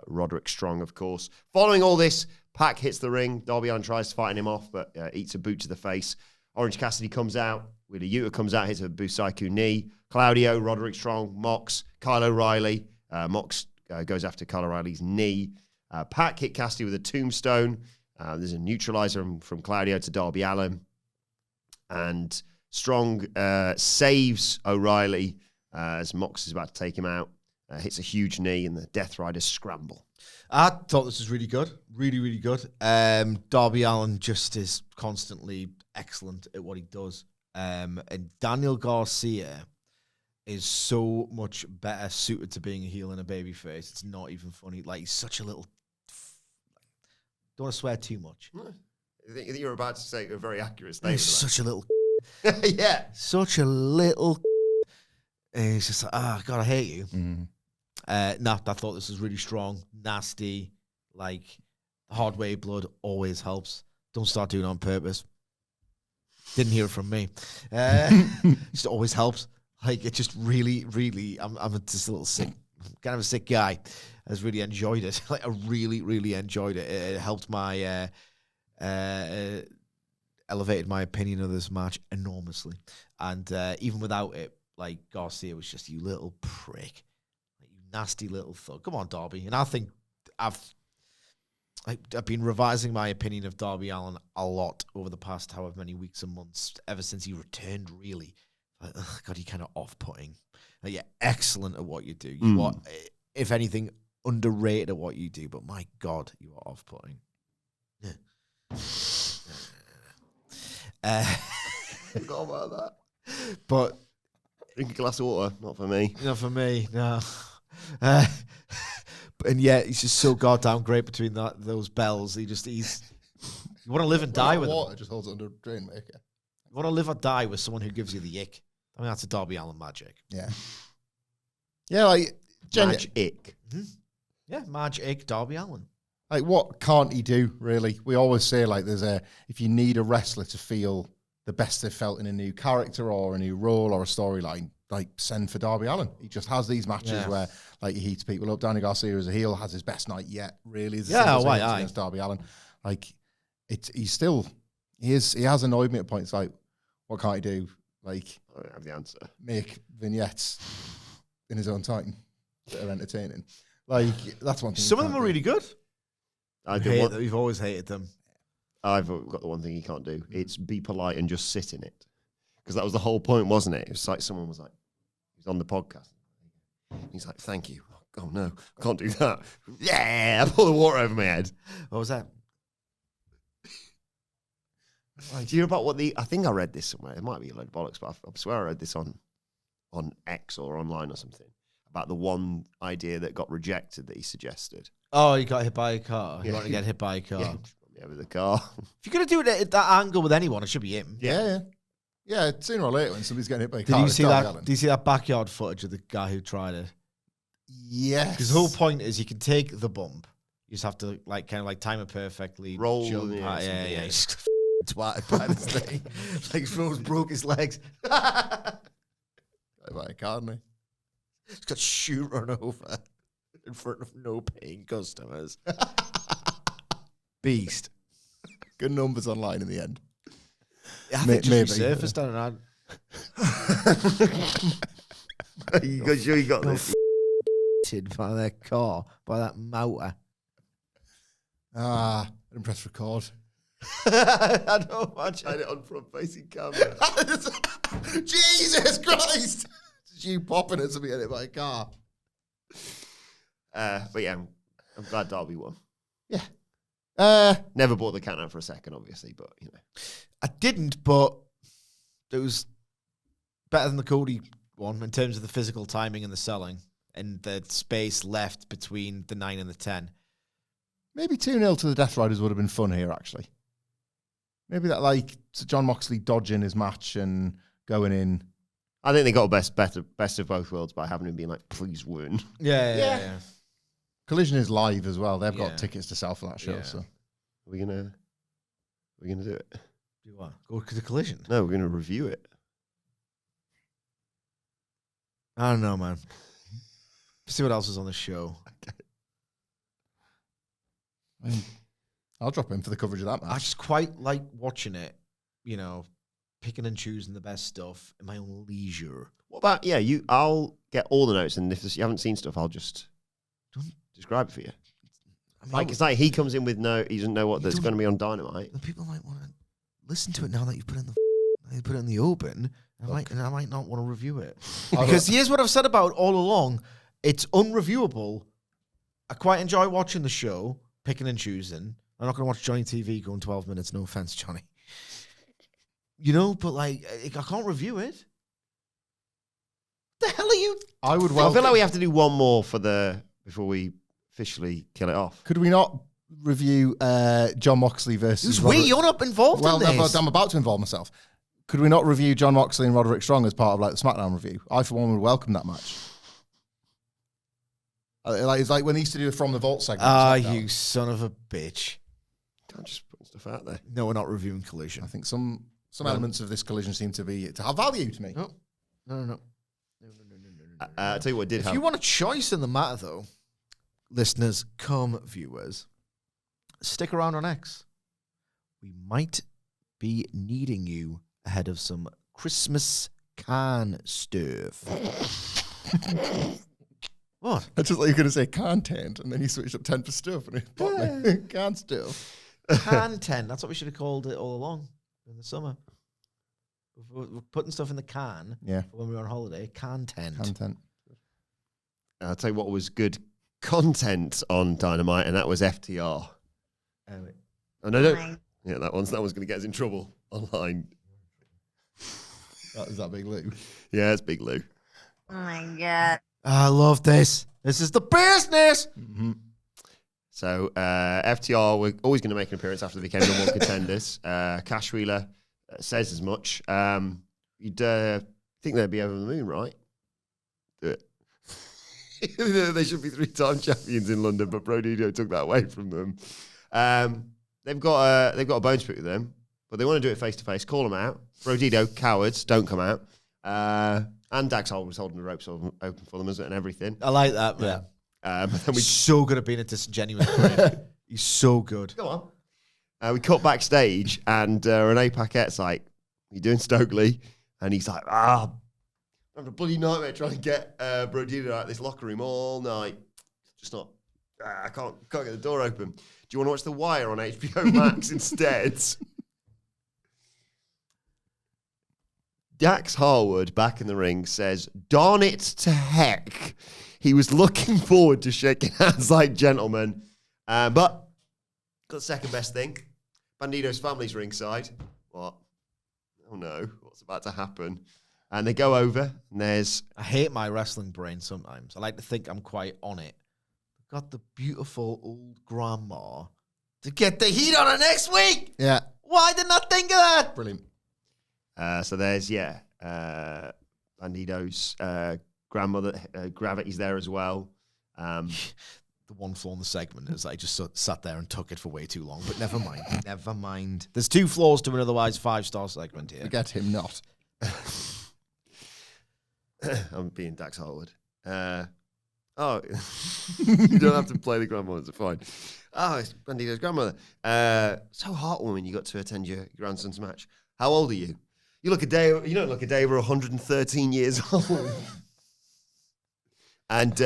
Speaker 1: Roderick Strong, of course. Following all this, Pac hits the ring. Darby Allin tries to fight him off, but eats a boot to the face. Orange Cassidy comes out. Wheeler Yuta comes out, hits a Busaiku knee. Claudio, Roderick Strong, Mox, Kyle O'Reilly. Mox goes after Kyle O'Reilly's knee. Pac hit Cassidy with a tombstone. There's a neutralizer from Claudio to Darby Allin. And Strong saves O'Reilly as Mox is about to take him out. Hits a huge knee and the Death Riders scramble.
Speaker 2: I thought this was really good. Really, really good. Darby Allin just is constantly excellent at what he does. And Daniel Garcia is so much better suited to being a heel and a babyface. It's not even funny. Like, he's such a little... Don't want to swear too much.
Speaker 1: I think you're about to say a very accurate statement.
Speaker 2: He's such a little...
Speaker 1: Yeah.
Speaker 2: Such a little... And he's just like, God, I hate you.
Speaker 3: Mm.
Speaker 2: I thought this was really strong, nasty, like hard way blood always helps. Don't start doing it on purpose. Didn't hear it from me. Just always helps. Like, it just really, really, I'm just a little sick, kind of a sick guy. I just really enjoyed it. Like, I really, really enjoyed it. It helped my, elevated my opinion of this match enormously. And even without it, like, Garcia was just, you little prick. Like, you nasty little thug. Come on, Darby. And I think I've been revising my opinion of Darby Allin a lot over the past however many weeks and months, ever since he returned, really. Like, God, you're kind of off-putting. Like, you're excellent at what you do. You are, if anything, underrated at what you do, but my God, you are off-putting. Yeah.
Speaker 1: Forgot about that.
Speaker 2: But...
Speaker 1: Drink a glass of water, not for me.
Speaker 2: Not for me, no. And yeah, he's just so goddamn great between those bells. He's you want to live and die with
Speaker 3: water
Speaker 2: him.
Speaker 3: just holds it under drain, mate. Yeah.
Speaker 2: You want to live or die with someone who gives you the ick. I mean, that's a Darby Allin magic.
Speaker 3: Yeah. Yeah, like...
Speaker 1: Magic.
Speaker 2: Mm-hmm. Yeah, magic Darby Allin.
Speaker 3: Like, what can't he do, really? We always say, like, if you need a wrestler to feel the best they've felt in a new character or a new role or a storyline, like, send for Darby Allin. He just has these matches where, like, he heats people up. Danny Garcia as a heel has his best night yet, really. Against Darby Allin. Like, he has annoyed me at points, like, what can't he do? like
Speaker 1: I don't have the answer.
Speaker 3: make vignettes in his own time that are entertaining. Like that's one thing.
Speaker 2: Some of them are really good.
Speaker 1: I do want,
Speaker 2: We've always hated them.
Speaker 1: I've got the one thing you can't do. It's be polite and just sit in it. Because that was the whole point, wasn't it? It was like someone was like, he was on the podcast. He's like, thank you. Oh, no, I can't do that. Yeah, I poured the water over my head.
Speaker 2: What was that?
Speaker 1: Do you hear about what I think I read this somewhere. It might be a load of bollocks, but I swear I read this on X or online or something about the one idea that got rejected that he suggested.
Speaker 2: Oh, you got hit by a car. You
Speaker 1: Yeah.
Speaker 2: want to get hit by a car.
Speaker 1: Yeah, with the car.
Speaker 2: If you're going to do it at that angle with anyone, it should be him.
Speaker 3: Yeah. Sooner or later, when somebody's getting hit by a
Speaker 2: Did
Speaker 3: car,
Speaker 2: you
Speaker 3: it's
Speaker 2: see
Speaker 3: Darby
Speaker 2: that?
Speaker 3: Allin.
Speaker 2: Did you see that backyard footage of the guy who tried it?
Speaker 3: Yes.
Speaker 2: Because the whole point is you can take the bump. You just have to kind of time it perfectly.
Speaker 1: Roll
Speaker 2: jump.
Speaker 1: in the air,
Speaker 2: Yeah.
Speaker 1: something,
Speaker 2: He's twatted by this thing. Like Froze broke his legs.
Speaker 3: Hit by a car, didn't
Speaker 2: He's got shoe run over in front of no paying customers. Beast.
Speaker 3: he? Good numbers online in the end.
Speaker 2: I think just
Speaker 3: Maybe.
Speaker 2: resurfaced on
Speaker 1: You got sure you got this?
Speaker 2: by that car, by that motor.
Speaker 3: I didn't press record.
Speaker 2: I don't watch
Speaker 1: Tried it on front facing camera.
Speaker 3: Jesus Christ! It's you popping at somebody hit by a car.
Speaker 1: But yeah, I'm glad Darby won.
Speaker 3: Yeah.
Speaker 1: Never bought the count out for a second, obviously, but you know.
Speaker 2: I didn't, but it was better than the Cody one in terms of the physical timing and the selling and the space left between the 9 and the 10.
Speaker 3: Maybe 2-0 to the Death Riders would have been fun here, actually. Maybe that, like, John Moxley dodging his match and going in.
Speaker 1: I think they got a best of both worlds by having him being like, please win.
Speaker 2: Yeah.
Speaker 3: Collision is live as well. They've
Speaker 2: Yeah.
Speaker 3: got tickets to sell for that show.
Speaker 2: Yeah.
Speaker 3: So
Speaker 1: Are we gonna do it?
Speaker 2: Do what? Go to the Collision?
Speaker 1: No, we're gonna review it.
Speaker 2: I don't know, man. See what else is on the show.
Speaker 3: I'll drop in for the coverage of that
Speaker 2: I
Speaker 3: match.
Speaker 2: just quite like watching it, picking and choosing the best stuff in my own leisure.
Speaker 1: What about I'll get all the notes, and if you haven't seen stuff, I'll just describe it for you. It's like he comes in with he doesn't know what that's going to be on Dynamite.
Speaker 2: The people might want to listen to it now that you put it in the open. I might not want to review it because here's what I've said about it all along: it's unreviewable. I quite enjoy watching the show, picking and choosing. I'm not going to watch Johnny TV going 12 minutes. No offense, Johnny. But I can't review it. The hell are you?
Speaker 3: I would
Speaker 1: I feel like we have to do one more before we officially kill it off.
Speaker 3: Could we not review John Moxley versus
Speaker 2: Who's
Speaker 3: Roderick?
Speaker 2: You're not involved in this.
Speaker 3: I'm about to involve myself. Could we not review John Moxley and Roderick Strong as part of like the SmackDown review? I, for one, would welcome that match. It's like when they used to do it from the Vault segment.
Speaker 2: You son of a bitch.
Speaker 1: Can't just put stuff out there.
Speaker 2: No, we're not reviewing Collision.
Speaker 3: I think some elements of this collision seem to have value to me.
Speaker 2: No.
Speaker 1: I'll tell you what did
Speaker 2: If
Speaker 1: happen.
Speaker 2: you want a choice in the matter, though, listeners, viewers, stick around on X. We might be needing you ahead of some Christmas can stuff. What?
Speaker 3: I just thought you were going to say content, and then you switched up 10 for stuff, and it popped me. Can stuff.
Speaker 2: Can. That's what we should have called it all along in the summer. We're putting stuff in the can when we were on holiday. Content.
Speaker 1: I'll tell you what was good content on Dynamite, and that was FTR. Oh, no. Yeah, that one's going to get us in trouble online.
Speaker 3: Is that Big Lou?
Speaker 1: Yeah, it's Big Lou.
Speaker 5: Oh my God.
Speaker 2: I love this. This is the business.
Speaker 3: Mm-hmm.
Speaker 1: So FTR were always going to make an appearance after they became number one contenders. Cash Wheeler says as much. You'd think they'd be over the moon, right? Do it. They should be 3-time champions in London, but Brodido took that away from them. They've got a bone split with them, but they want to do it face to face. Call them out. Brodido, cowards, don't come out. And Dax was holding the ropes open for them and everything.
Speaker 2: I like that, man.
Speaker 1: But then
Speaker 2: He's so good at being a disingenuous player. He's so good.
Speaker 1: Go on. We cut backstage, and Renee Paquette's like, "You doing Stokely?" And he's like, I'm having a bloody nightmare trying to get Brodino out of this locker room all night. Just not, I can't get the door open. Do you want to watch The Wire on HBO Max instead? Dax Harwood, back in the ring, says, darn it to heck. He was looking forward to shaking hands like gentlemen. But got the second best thing. Bandito's family's ringside. What? Oh no, what's about to happen? And they go over, and there's...
Speaker 2: I hate my wrestling brain sometimes. I like to think I'm quite on it. Got the beautiful old grandma to get the heat on her next week.
Speaker 3: Yeah.
Speaker 2: Why didn't I think of that?
Speaker 3: Brilliant.
Speaker 1: So there's, Bandito's grandmother, Gravity's there as well.
Speaker 2: The one flaw in the segment is I just sat there and took it for way too long, but never mind. Never mind. There's 2 flaws to an otherwise 5-star segment here.
Speaker 3: Forget him not.
Speaker 1: I'm being Dax Harwood. You don't have to play the grandmothers, it's fine. Oh, it's Bandito's grandmother. So heartwarming you got to attend your grandson's match. How old are you? You don't look a day over 113 years old. And,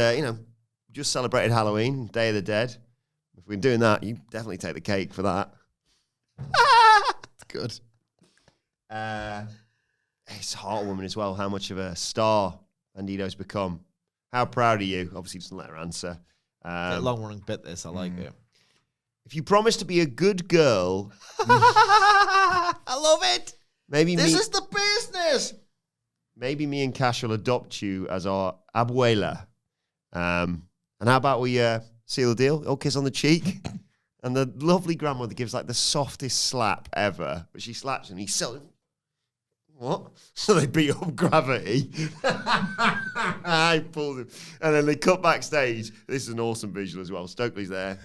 Speaker 1: just celebrated Halloween, Day of the Dead. If we're doing that, you definitely take the cake for that.
Speaker 3: Good.
Speaker 1: It's heartwarming as well, how much of a star Bandito's become. How proud are you? Obviously, doesn't let her answer.
Speaker 2: Long-running bit this, I like it.
Speaker 1: If you promise to be a good girl...
Speaker 2: I love it!
Speaker 1: This
Speaker 2: is the business!
Speaker 1: Maybe me and Cash will adopt you as our abuela. And how about we seal the deal? All kiss on the cheek. And the lovely grandmother gives like the softest slap ever. But she slaps him and he's so... What? So they beat up Gravity. He pulls him. And then they cut backstage. This is an awesome visual as well. Stokely's there,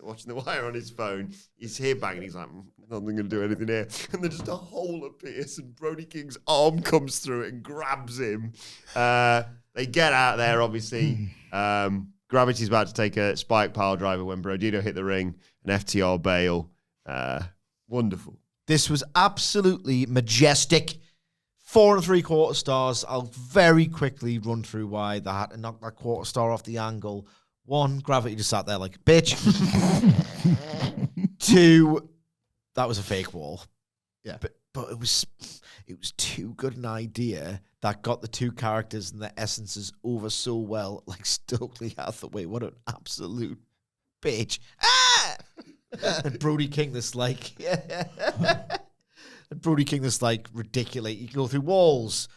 Speaker 1: watching The Wire on his phone. He's here banging. He's like, nothing going to do anything here. And then just a hole appears and Brody King's arm comes through it and grabs him. They get out there, obviously. Gravity's about to take a spike pile driver when Brodino hit the ring. An FTR bail. Wonderful.
Speaker 2: This was absolutely majestic. 4 3/4 stars. I'll very quickly run through why they had to knock that quarter star off the angle. 1, Gravity just sat there like a bitch. 2, that was a fake wall.
Speaker 3: Yeah.
Speaker 2: But it was too good an idea that got the 2 characters and their essences over so well. Like Stokely Hathaway, what an absolute bitch. Ah! And Brody King, this like, and Brody King, this like ridiculous. You can go through walls,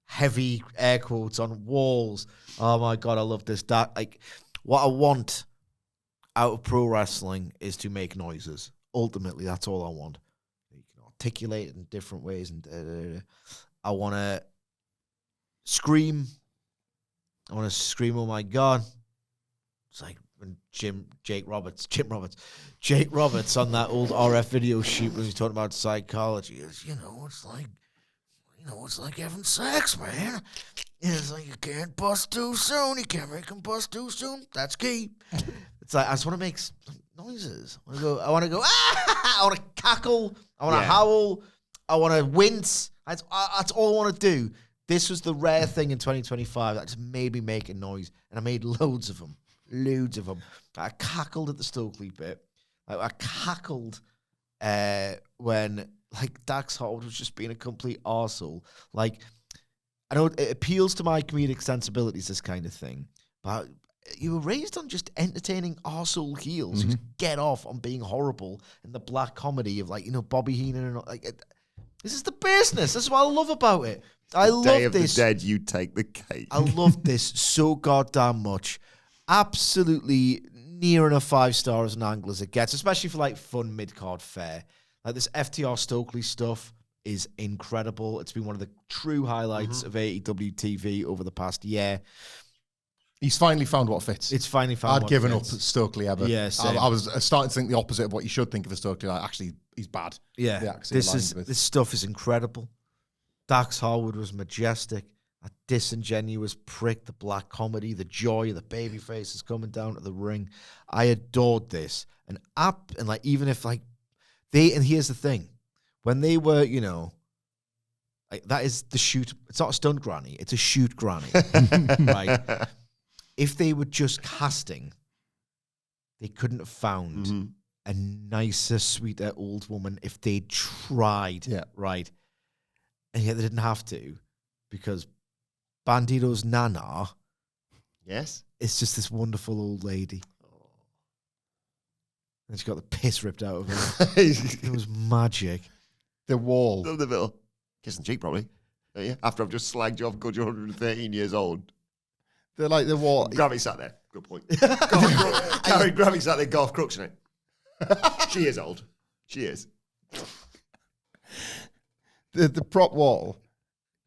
Speaker 2: heavy air quotes on walls. Oh my God, I love this. That like, what I want out of pro wrestling is to make noises. Ultimately, that's all I want. You can articulate it in different ways, and I want to scream. I want to scream, oh my God. It's like when Jake Roberts on that old RF video shoot when he's talking about psychology. It's, it's like having sex, man. It's like you can't bust too soon. You can't make them bust too soon. That's key. It's like I just want to make noises. I want to go. Ah! I want to cackle. I want to howl. I want to wince. That's all I want to do. This was the rare thing in 2025 that just made me make a noise, and I made loads of them. Loads of them. I cackled at the Stokely bit. I cackled when like Dax Harwood was just being a complete arsehole. Like, I know it appeals to my comedic sensibilities, this kind of thing, but you were raised on just entertaining arsehole heels who get off on being horrible in the black comedy of like, Bobby Heenan and like. This is the business. That's what I love about it. I love this.
Speaker 1: Day of the Dead, you take the cake.
Speaker 2: I love this so goddamn much. Absolutely near enough 5 stars an angle as it gets, especially for like fun mid-card fare. Like this FTR Stokely stuff is incredible. It's been one of the true highlights of AEW TV over the past year.
Speaker 3: He's finally found what fits.
Speaker 2: It's finally found
Speaker 3: I'd
Speaker 2: what
Speaker 3: given
Speaker 2: fits.
Speaker 3: up Stokely ever.
Speaker 2: Yeah, same.
Speaker 3: I was starting to think the opposite of what you should think of a Stokely. Like, actually, he's bad.
Speaker 2: Yeah, this stuff is incredible. Dax Harwood was majestic. A disingenuous prick, the black comedy, the joy, the baby faces coming down to the ring. I adored this. And like even if like and here's the thing. When they were, Like, that is the shoot. It's not a stunt granny. It's a shoot granny. Right? If they were just casting, they couldn't have found a nicer, sweeter old woman if they tried.
Speaker 3: Yeah.
Speaker 2: Right? And yet they didn't have to, because Bandito's Nana
Speaker 1: Yes.
Speaker 2: is just this wonderful old lady. And she got the piss ripped out of her. It was magic.
Speaker 3: The wall.
Speaker 1: Love the little kiss and cheek, probably. Yeah. After I've just slagged you off because you're 113 years old.
Speaker 3: They're like the wall.
Speaker 1: Gravity sat there. Good point. Gravity sat there, golf crooks in it. She is old. She is.
Speaker 3: The prop wall,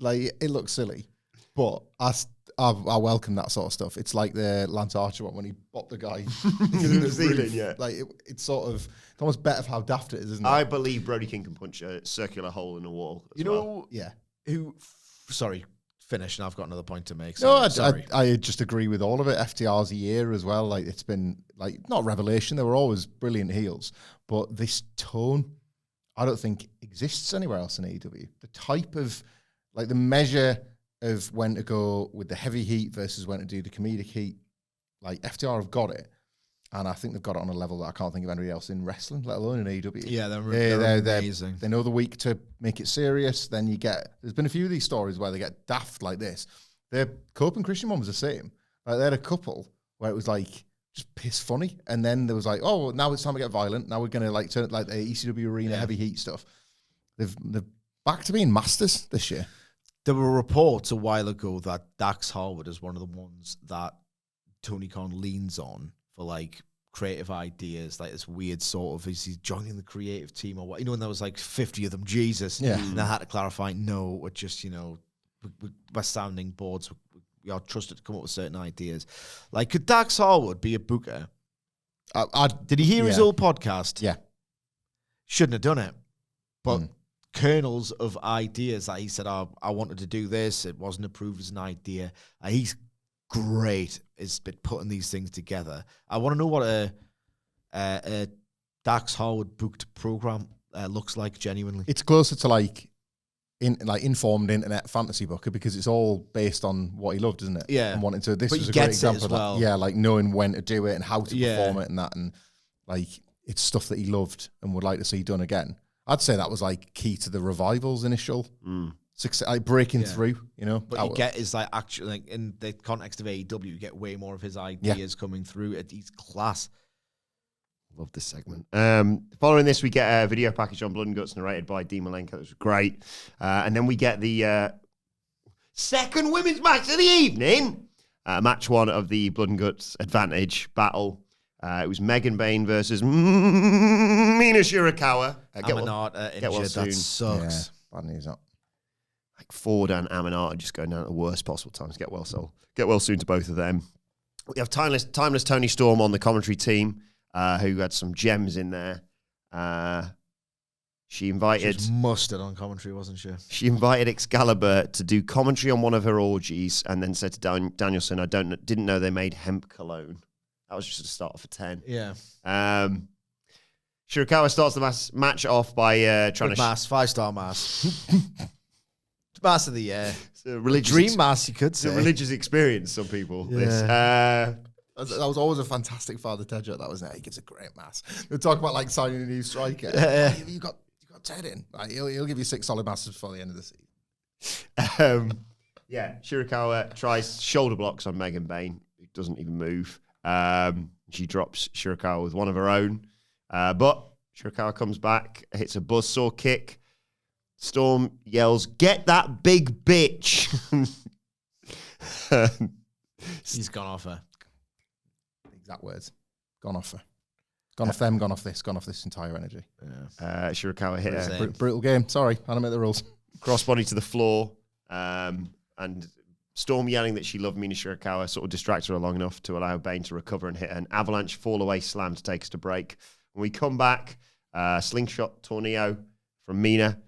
Speaker 3: like, it looks silly, but I welcome that sort of stuff. It's like the Lance Archer one when he bopped the guy
Speaker 1: in the ceiling, yeah.
Speaker 3: Like, it's sort of, it's almost better for how daft it is, isn't it?
Speaker 1: I believe Brody King can punch a circular hole in a wall.
Speaker 2: You know,
Speaker 3: Yeah.
Speaker 2: Sorry, finish, and I've got another point to make.
Speaker 3: No,
Speaker 2: Sorry.
Speaker 3: I just agree with all of it. FTR's a year as well. Like, it's been, like, not revelation. They were always brilliant heels. But this tone, I don't think exists anywhere else in AEW. The type of, like, the measure of when to go with the heavy heat versus when to do the comedic heat, like, FTR have got it. And I think they've got it on a level that I can't think of anybody else in wrestling, let alone in AEW.
Speaker 2: Yeah, they're amazing.
Speaker 3: They know the week to make it serious. Then you get, there's been a few of these stories where they get daft like this. Their Cope and Christian one was the same. Like, they had a couple where it was like just piss funny. And then there was like, oh, now it's time to get violent. Now we're going to like turn it like the ECW arena heavy heat stuff. They're back to being masters this year.
Speaker 2: There were reports a while ago that Dax Harwood is one of the ones that Tony Khan leans on for like creative ideas, like this weird sort of, is he joining the creative team or what? You know, when there was like 50 of them, Jesus.
Speaker 3: Yeah.
Speaker 2: And I had to clarify, no, we're just, you know, we're sounding boards. We are trusted to come up with certain ideas. Like, could Dax Harwood be a booker? Did he hear his old podcast?
Speaker 3: Yeah.
Speaker 2: Shouldn't have done it. But kernels of ideas that he said, oh, I wanted to do this. It wasn't approved as an idea. He's great is putting these things together. I want to know what a Dax Harwood booked program looks like, genuinely.
Speaker 3: It's closer to like informed internet fantasy booker because it's all based on what he loved, isn't it?
Speaker 2: Yeah.
Speaker 3: And wanting to, this
Speaker 2: But
Speaker 3: was
Speaker 2: he
Speaker 3: a great
Speaker 2: gets it
Speaker 3: example
Speaker 2: as
Speaker 3: of
Speaker 2: well.
Speaker 3: that. Yeah, like knowing when to do it and how to
Speaker 2: Yeah.
Speaker 3: perform it and that, and like it's stuff that he loved and would like to see done again. I'd say that was like key to the Revival's initial success, like breaking through, you know.
Speaker 2: But you get is like actually, like in the context of AEW, you get way more of his ideas coming through. He's class.
Speaker 1: Love this segment. Following this, we get a video package on Blood and Guts narrated by Dean Malenko. It was great. And then we get the second women's match of the evening. Match one of the Blood and Guts Advantage battle. It was Megan Bayne versus Mina Shirakawa.
Speaker 2: Aminata injured. That sucks.
Speaker 3: Yeah, bad news up.
Speaker 1: Like Ford and Aminata just going down at the worst possible times. Get well soon to both of them. We have timeless Tony Storm on the commentary team, who had some gems in there. She
Speaker 2: was mustard on commentary, wasn't she?
Speaker 1: She invited Excalibur to do commentary on one of her orgies, and then said to Danielson, didn't know they made hemp cologne. That was just a start off for 10.
Speaker 2: Yeah.
Speaker 1: Shirakawa starts the match off by trying to...
Speaker 2: Mass, 5-star mass. Mass of the year.
Speaker 1: It's a religious
Speaker 2: Dream mass, you could
Speaker 1: It's
Speaker 2: say.
Speaker 1: a religious experience, some people.
Speaker 2: Yeah.
Speaker 1: This.
Speaker 3: That was always a fantastic Father Ted joke. That was it. He gives a great mass. They talk about like signing a new striker. You got Ted in. Like, he'll give you 6 solid masses before the end of the season.
Speaker 1: Shirakawa tries shoulder blocks on Megan Bayne, who doesn't even move. She drops Shirakawa with one of her own. But Shirakawa comes back, hits a buzzsaw kick. Storm yells, "Get that big bitch!"
Speaker 2: He's gone off her.
Speaker 3: Exact words. Gone off her. Gone off them, gone off this entire energy.
Speaker 2: Yeah.
Speaker 1: Shirakawa hit her.
Speaker 3: Brutal game. Sorry, I don't make the rules.
Speaker 1: Crossbody to the floor. And Storm yelling that she loved Mina Shirakawa sort of distracts her long enough to allow Bayne to recover and hit an avalanche fall-away slam to take us to break. When we come back, slingshot tornado from Mina,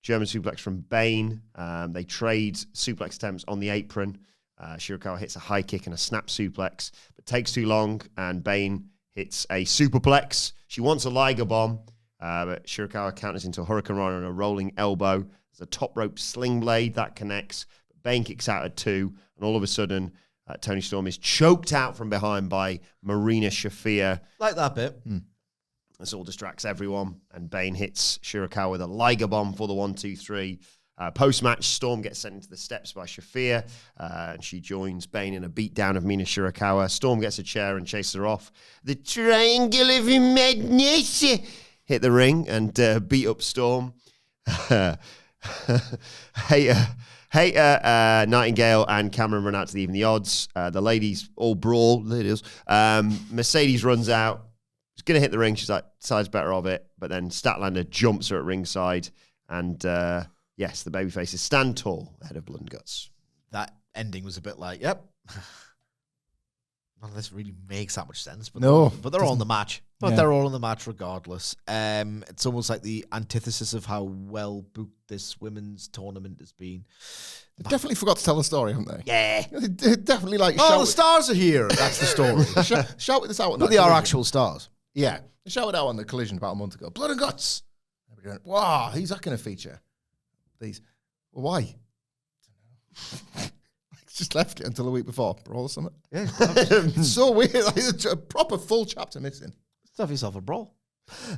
Speaker 1: German suplex from Bayne. They trade suplex attempts on the apron. Shirakawa hits a high kick and a snap suplex, but takes too long, and Bayne hits a superplex. She wants a Liger bomb, But Shirakawa counters into a Hurricane Rana and a rolling elbow. There's a top rope sling blade that connects. Bayne kicks out at 2, and all of a sudden, Tony Storm is choked out from behind by Marina Shafir.
Speaker 2: Like that bit.
Speaker 1: This all distracts everyone, and Bayne hits Shirakawa with a Liger Bomb for the 1-2-3. Post-match, Storm gets sent into the steps by Shafir, and she joins Bayne in a beatdown of Mina Shirakawa. Storm gets a chair and chases her off. The Triangle of Madness hit the ring and beat up Storm. Nightingale and Cameron run out to even the odds. The ladies all brawl. Mercedes runs out. She's going to hit the ring. She's like, side's better of it. But then Statlander jumps her at ringside. And yes, the babyfaces stand tall ahead of Blood and Guts.
Speaker 2: That ending was a bit like, yep. None of this really makes that much sense. But
Speaker 3: No.
Speaker 2: They're all in the match. But
Speaker 3: Yeah.
Speaker 2: they're all in the match regardless. It's almost like the antithesis of how well booked this women's tournament has been.
Speaker 3: They definitely forgot to tell the story, haven't they?
Speaker 1: Yeah.
Speaker 3: They definitely like
Speaker 2: Oh,
Speaker 3: shout,
Speaker 2: the stars are here. That's the story.
Speaker 3: shout this out. On
Speaker 2: But
Speaker 3: that
Speaker 2: they are
Speaker 3: collision.
Speaker 2: actual stars.
Speaker 3: Yeah, they shouted out on the collision about a month ago. Blood and Guts. They were going, wow, who's that going to feature? These. Well, why? Just left it until the week before. Brawl or something.
Speaker 2: Yeah.
Speaker 3: It's so weird. Like, it's a proper full chapter missing.
Speaker 2: Stuff yourself a brawl.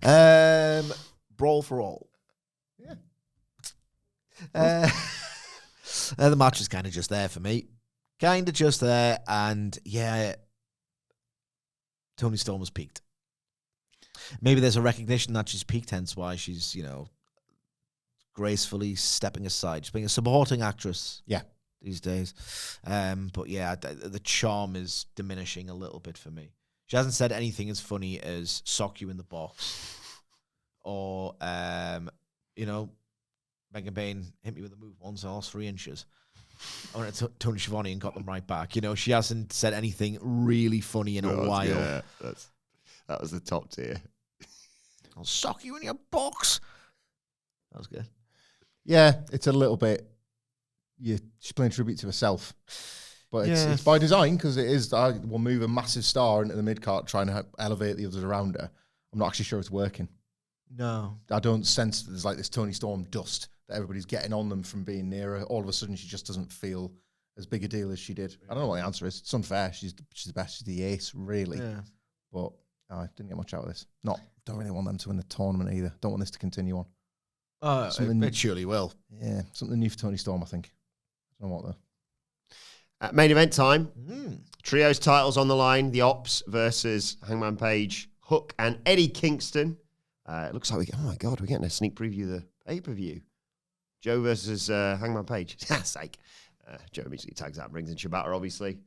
Speaker 2: Brawl for all.
Speaker 3: Yeah.
Speaker 2: The match is kind of just there for me. Kind of just there. And yeah, Toni Storm has peaked. Maybe there's a recognition that she's peaked, hence why she's, gracefully stepping aside. She's being a supporting actress.
Speaker 3: Yeah.
Speaker 2: These days. But yeah, the charm is diminishing a little bit for me. She hasn't said anything as funny as sock you in the box. Or, Megan Bayne hit me with a move once, I lost 3 inches. I went to Tony Schiavone and got them right back. She hasn't said anything really funny in a while.
Speaker 1: Yeah, that was the top tier.
Speaker 2: I'll sock you in your box. That was good.
Speaker 3: Yeah, it's a little bit. She's playing tribute to herself. But it's by design because it is. I will move a massive star into the mid card trying to elevate the others around her. I'm not actually sure it's working.
Speaker 2: No.
Speaker 3: I don't sense that there's like this Toni Storm dust that everybody's getting on them from being near her. All of a sudden, she just doesn't feel as big a deal as she did. I don't know what the answer is. It's unfair. She's the best. She's the ace, really.
Speaker 2: Yeah.
Speaker 3: But I didn't get much out of this. Don't really want them to win the tournament either. Don't want this to continue on.
Speaker 2: It surely will.
Speaker 3: Yeah, something new for Toni Storm, I think. I don't know what though.
Speaker 1: Main event time. Trios titles on the line. The Opps versus Hangman Page, Hook, and Eddie Kingston. It looks like oh my God, we're getting a sneak preview of the pay-per-view. Joe versus Hangman Page. Sake. Joe immediately tags out and brings in Shibata, obviously.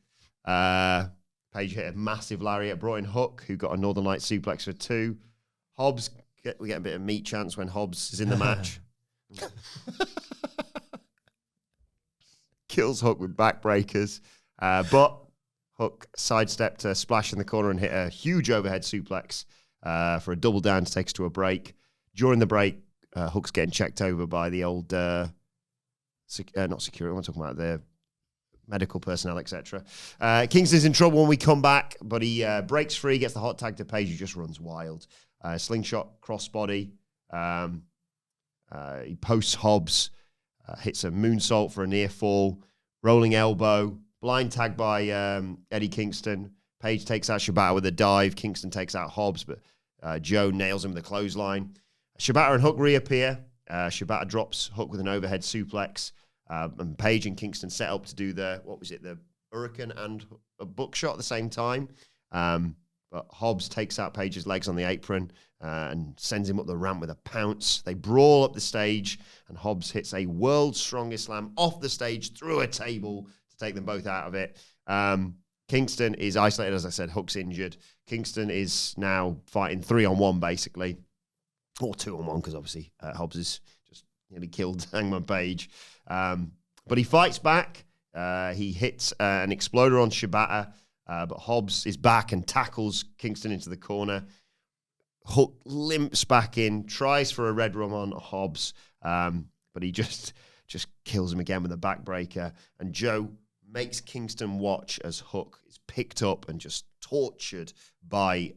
Speaker 1: Page hit a massive lariat, brought in Hook, who got a Northern Light suplex for 2. Hobbs, we get a bit of meat chance when Hobbs is in the match. Kills Hook with backbreakers. But Hook sidestepped a splash in the corner and hit a huge overhead suplex for a double down to take us to a break. During the break, Hook's getting checked over by the old, not security, I'm talking about the medical personnel, etc. Kingston's in trouble when we come back, but he breaks free, gets the hot tag to Page, who just runs wild. Slingshot crossbody. He posts Hobbs, hits a moonsault for a near fall, rolling elbow, blind tag by Eddie Kingston. Page takes out Shibata with a dive. Kingston takes out Hobbs, but Joe nails him with a clothesline. Shibata and Hook reappear. Shibata drops Hook with an overhead suplex. And Page and Kingston set up to do the Hurricane and a buckshot at the same time. But Hobbs takes out Page's legs on the apron and sends him up the ramp with a pounce. They brawl up the stage, and Hobbs hits a world's strongest slam off the stage through a table to take them both out of it. Kingston is isolated, as I said. Hook's injured. Kingston is now fighting 3-on-1, basically. Or 2-on-1, because obviously Hobbs has just nearly killed Hangman Page. But he fights back. He hits an exploder on Shibata. But Hobbs is back and tackles Kingston into the corner. Hook limps back in, tries for a red rum on Hobbs, but he just kills him again with a backbreaker. And Joe makes Kingston watch as Hook is picked up and just tortured by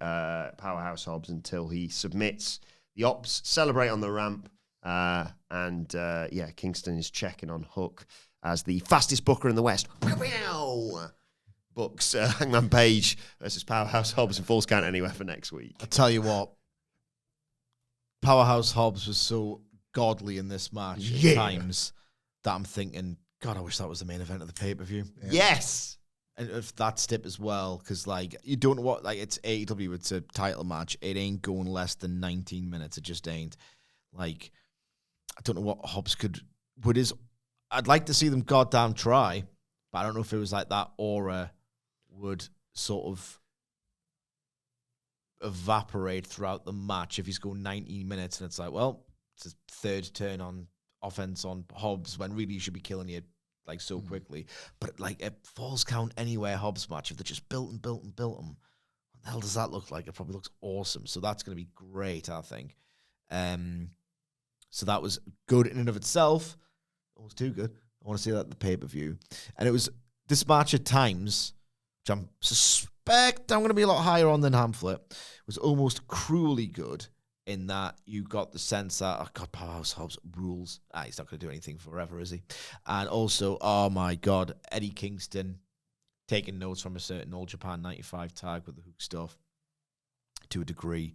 Speaker 1: Powerhouse Hobbs until he submits. The Opps celebrate on the ramp. Kingston is checking on Hook as the fastest booker in the West. Books Hangman Page versus Powerhouse Hobbs and Falls Count Anywhere for next week.
Speaker 2: I tell you what, Powerhouse Hobbs was so godly in this match at times that I'm thinking, God, I wish that was the main event of the pay-per-view.
Speaker 1: Yeah. Yes!
Speaker 2: And if that stip as well, because, like, you don't know what, like, it's AEW, it's a title match. It ain't going less than 19 minutes. It just ain't. Like, I don't know what Hobbs I'd like to see them goddamn try, but I don't know if it was like that aura would sort of evaporate throughout the match if he's going 19 minutes and it's like, well, it's his third turn on offense on Hobbs when really he should be killing you like so quickly. But like a Falls Count Anywhere Hobbs match, if they just built them, what the hell does that look like? It probably looks awesome. So that's going to be great, I think. So that was good in and of itself. Almost too good. I want to see that at the pay-per-view. And it was this match at times, which I suspect I'm going to be a lot higher on than Hamflett, was almost cruelly good in that you got the sense that, oh God, Powerhouse Hobbs rules. He's not going to do anything forever, is he? And also, oh my God, Eddie Kingston taking notes from a certain All Japan 95 tag with the Hook stuff to a degree.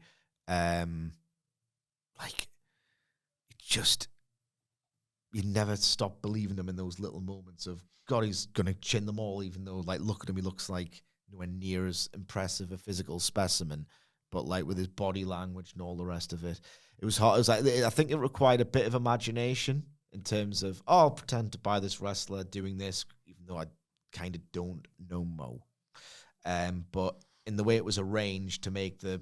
Speaker 2: You never stop believing them in those little moments of, God, he's going to chin them all, even though, like, look at him, he looks like nowhere near as impressive a physical specimen, but, like, with his body language and all the rest of it. It was hard. It was like, I think it required a bit of imagination in terms of, I'll pretend to buy this wrestler doing this, even though I kind of don't know Mo. But in the way it was arranged to make the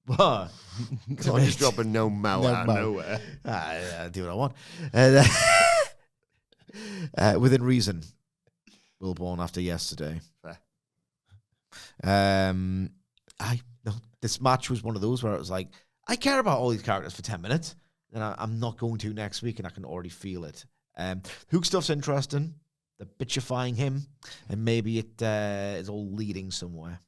Speaker 1: Claudio's dropping no Mo out of nowhere.
Speaker 2: I do what I want. Within reason. Wilbourn after yesterday.
Speaker 1: Fair.
Speaker 2: This match was one of those where it was like, I care about all these characters for 10 minutes, and I'm not going to next week, and I can already feel it. Hook stuff's interesting. They're bitchifying him, and maybe it is all leading somewhere.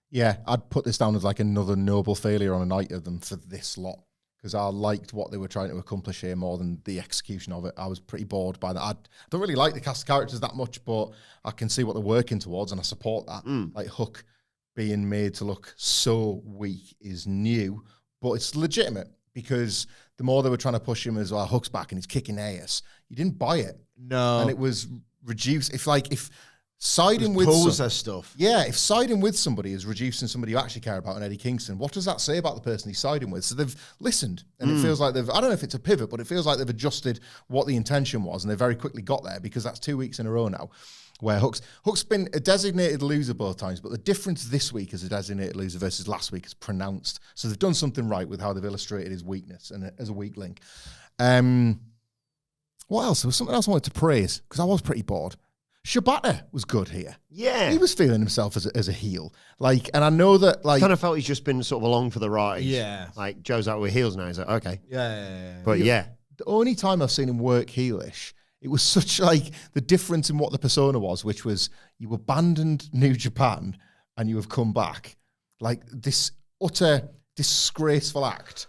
Speaker 3: Yeah, I'd put this down as like another noble failure on a night of them for this lot, because I liked what they were trying to accomplish here more than the execution of it. I was pretty bored by that. I don't really like the cast of characters that much, but I can see what they're working towards, and I support that. Like Hook being made to look so weak is new, but it's legitimate, because the more they were trying to push him as, well, Hook's back and he's kicking ass, you didn't buy it.
Speaker 2: No.
Speaker 3: And it was reduced. If siding with
Speaker 2: poser stuff.
Speaker 3: Yeah, if siding with somebody is reducing somebody you actually care about in Eddie Kingston, what does that say about the person he's siding with? So they've listened, and it feels like I don't know if it's a pivot, but it feels like they've adjusted what the intention was, and they very quickly got there, because that's 2 weeks in a row now where Hook's been a designated loser both times, but the difference this week as a designated loser versus last week is pronounced. So they've done something right with how they've illustrated his weakness and as a weak link. What else? There was something else I wanted to praise, because I was pretty bored. Shibata was good here.
Speaker 1: Yeah.
Speaker 3: He was feeling himself as a heel. Like, and I know that, like,
Speaker 1: Kind of felt he's just been sort of along for the ride.
Speaker 2: Yeah.
Speaker 1: Like, Joe's out with heels now. He's like, okay.
Speaker 2: Yeah.
Speaker 1: But yeah.
Speaker 3: the only time I've seen him work heelish, it was such like the difference in what the persona was, which was you abandoned New Japan and you have come back. Like, this utter disgraceful act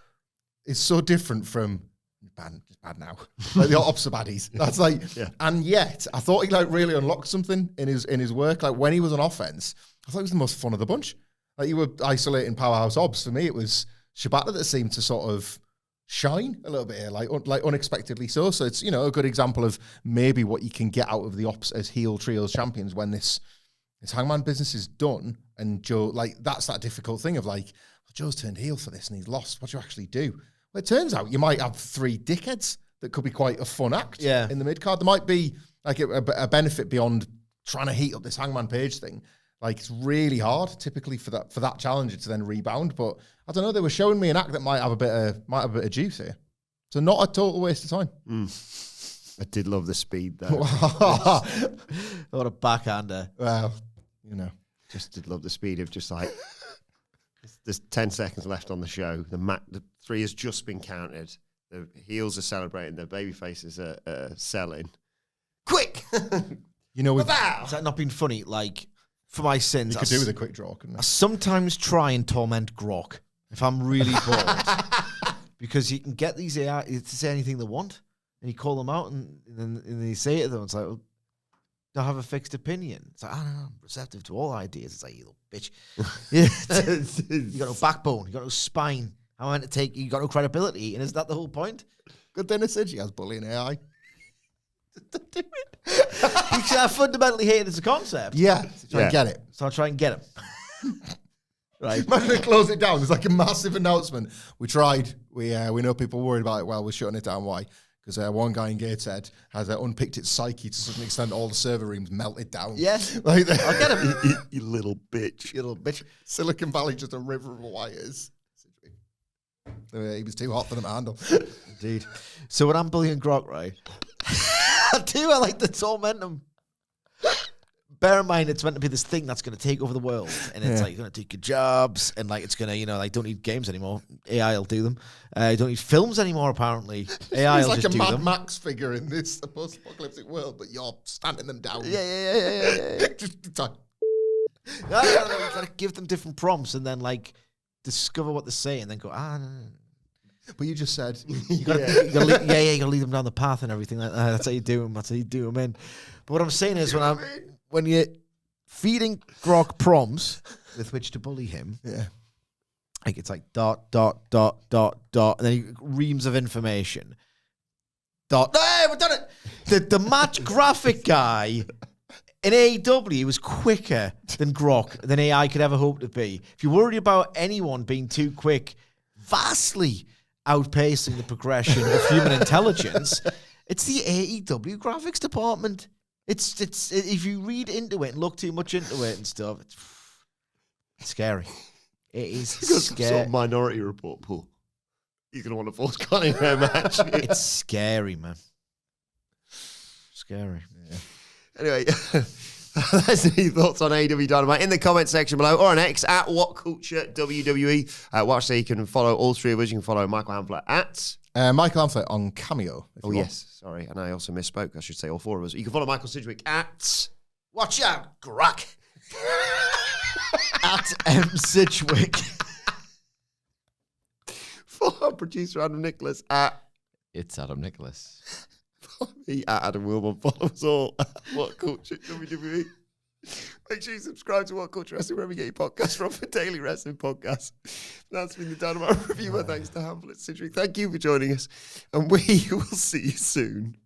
Speaker 3: is so different from it's bad now. Like the Opps are baddies. That's like, and yet I thought he like really unlocked something in his work. Like when he was on offense, I thought he was the most fun of the bunch. Like you were isolating Powerhouse Opps. For me, it was Shibata that seemed to sort of shine a little bit here, like unexpectedly so. So it's, a good example of maybe what you can get out of the Opps as heel trios champions when this Hangman business is done. And Joe, like, that's that difficult thing of like, well, Joe's turned heel for this and he's lost. What do you actually do? Well, it turns out you might have 3 dickheads that could be quite a fun act in the mid-card. There might be like a benefit beyond trying to heat up this Hangman Page thing. Like, it's really hard typically for that challenger to then rebound. But I don't know, they were showing me an act that might have a bit of juice here. So not a total waste of time.
Speaker 1: I did love the speed though.
Speaker 2: What a backhander.
Speaker 3: Well,
Speaker 1: Just did love the speed of just like, there's 10 seconds left on the show. The 3 has just been counted. The heels are celebrating. The baby faces are selling. Quick!
Speaker 3: Has
Speaker 2: that not been funny? Like, for my sins,
Speaker 3: you could do with a quick draw, couldn't
Speaker 2: I
Speaker 3: it?
Speaker 2: sometimes try and torment Grok if I'm really bored. because you can get these AI to say anything they want, and you call them out, and then you say it to them. It's like, well, don't have a fixed opinion. It's like, I don't know, I'm receptive to all ideas. It's like, you little bitch. You got no backbone. You got no spine. How am I to take? You got no credibility, and is that the whole point?
Speaker 3: Good thing I said she has bullying AI.
Speaker 2: Because I fundamentally hate it as a concept.
Speaker 3: Yeah, try and get it.
Speaker 2: So I'll try and get him. Right.
Speaker 3: Imagine they close it down. There's like a massive announcement. We tried. We know people worried about it. Well, we're shutting it down. Why? Because one guy in Gateshead has unpicked its psyche to such an extent all the server rooms melted down.
Speaker 2: Yes.
Speaker 3: Like
Speaker 2: I'll get him.
Speaker 1: You little bitch.
Speaker 2: You little bitch.
Speaker 3: Silicon Valley, just a river of wires. He was too hot for them to handle.
Speaker 2: Indeed. So when I'm bullying Grok, right, I like to torment him. Bear in mind, it's meant to be this thing that's going to take over the world, and it's like, you're going to take your jobs, and like it's going to, like, don't need games anymore. AI will do them. You don't need films anymore, apparently. AI will
Speaker 3: like
Speaker 2: just do them.
Speaker 3: He's like a Mad Max figure in this post-apocalyptic world, but you're standing them down.
Speaker 2: Yeah.
Speaker 3: Just time.
Speaker 2: You got to give them different prompts, and then like discover what they say, and then go, no.
Speaker 3: But you just said
Speaker 2: You gotta lead them down the path and everything like that. That's how you do them. That's how you do them in. But what I'm saying is, when you're feeding Grok prompts with which to bully him, like it's like dot, and then reams of information. Hey, we've done it. The match graphic guy in AEW was quicker than Grok than AI could ever hope to be. If you're worried about anyone being too quick, vastly outpacing the progression of human intelligence, it's the AEW graphics department. It's if you read into it and look too much into it and stuff, it's scary. It is scary.
Speaker 1: Sort of Minority Report, Paul. He's going to want to force Connie in a match.
Speaker 2: It's scary, man. Scary.
Speaker 1: Yeah. Anyway, that's any thoughts on AEW Dynamite in the comment section below, or on X at WhatCulture WWE. Watch so you can follow all three of us. You can follow Michael Hamflett at
Speaker 3: Michael Hamflett on Cameo.
Speaker 1: Oh, yes. Sorry. And I also misspoke. I should say all four of us. You can follow Michael Sidgwick at
Speaker 2: Watch out, Grok. At M. Sidgwick.
Speaker 1: Follow our producer Adam Nicholas at
Speaker 6: It's Adam Nicholas.
Speaker 1: Follow me at Adam Wilbourn. Follow us all at WhatCulture WWE. Make sure you subscribe to WhatCulture Wrestling wherever you get your podcasts from for daily wrestling podcasts. That's been the Dynamite Review. Thanks to Hamflett Sidgwick. Thank you for joining us, and we will see you soon.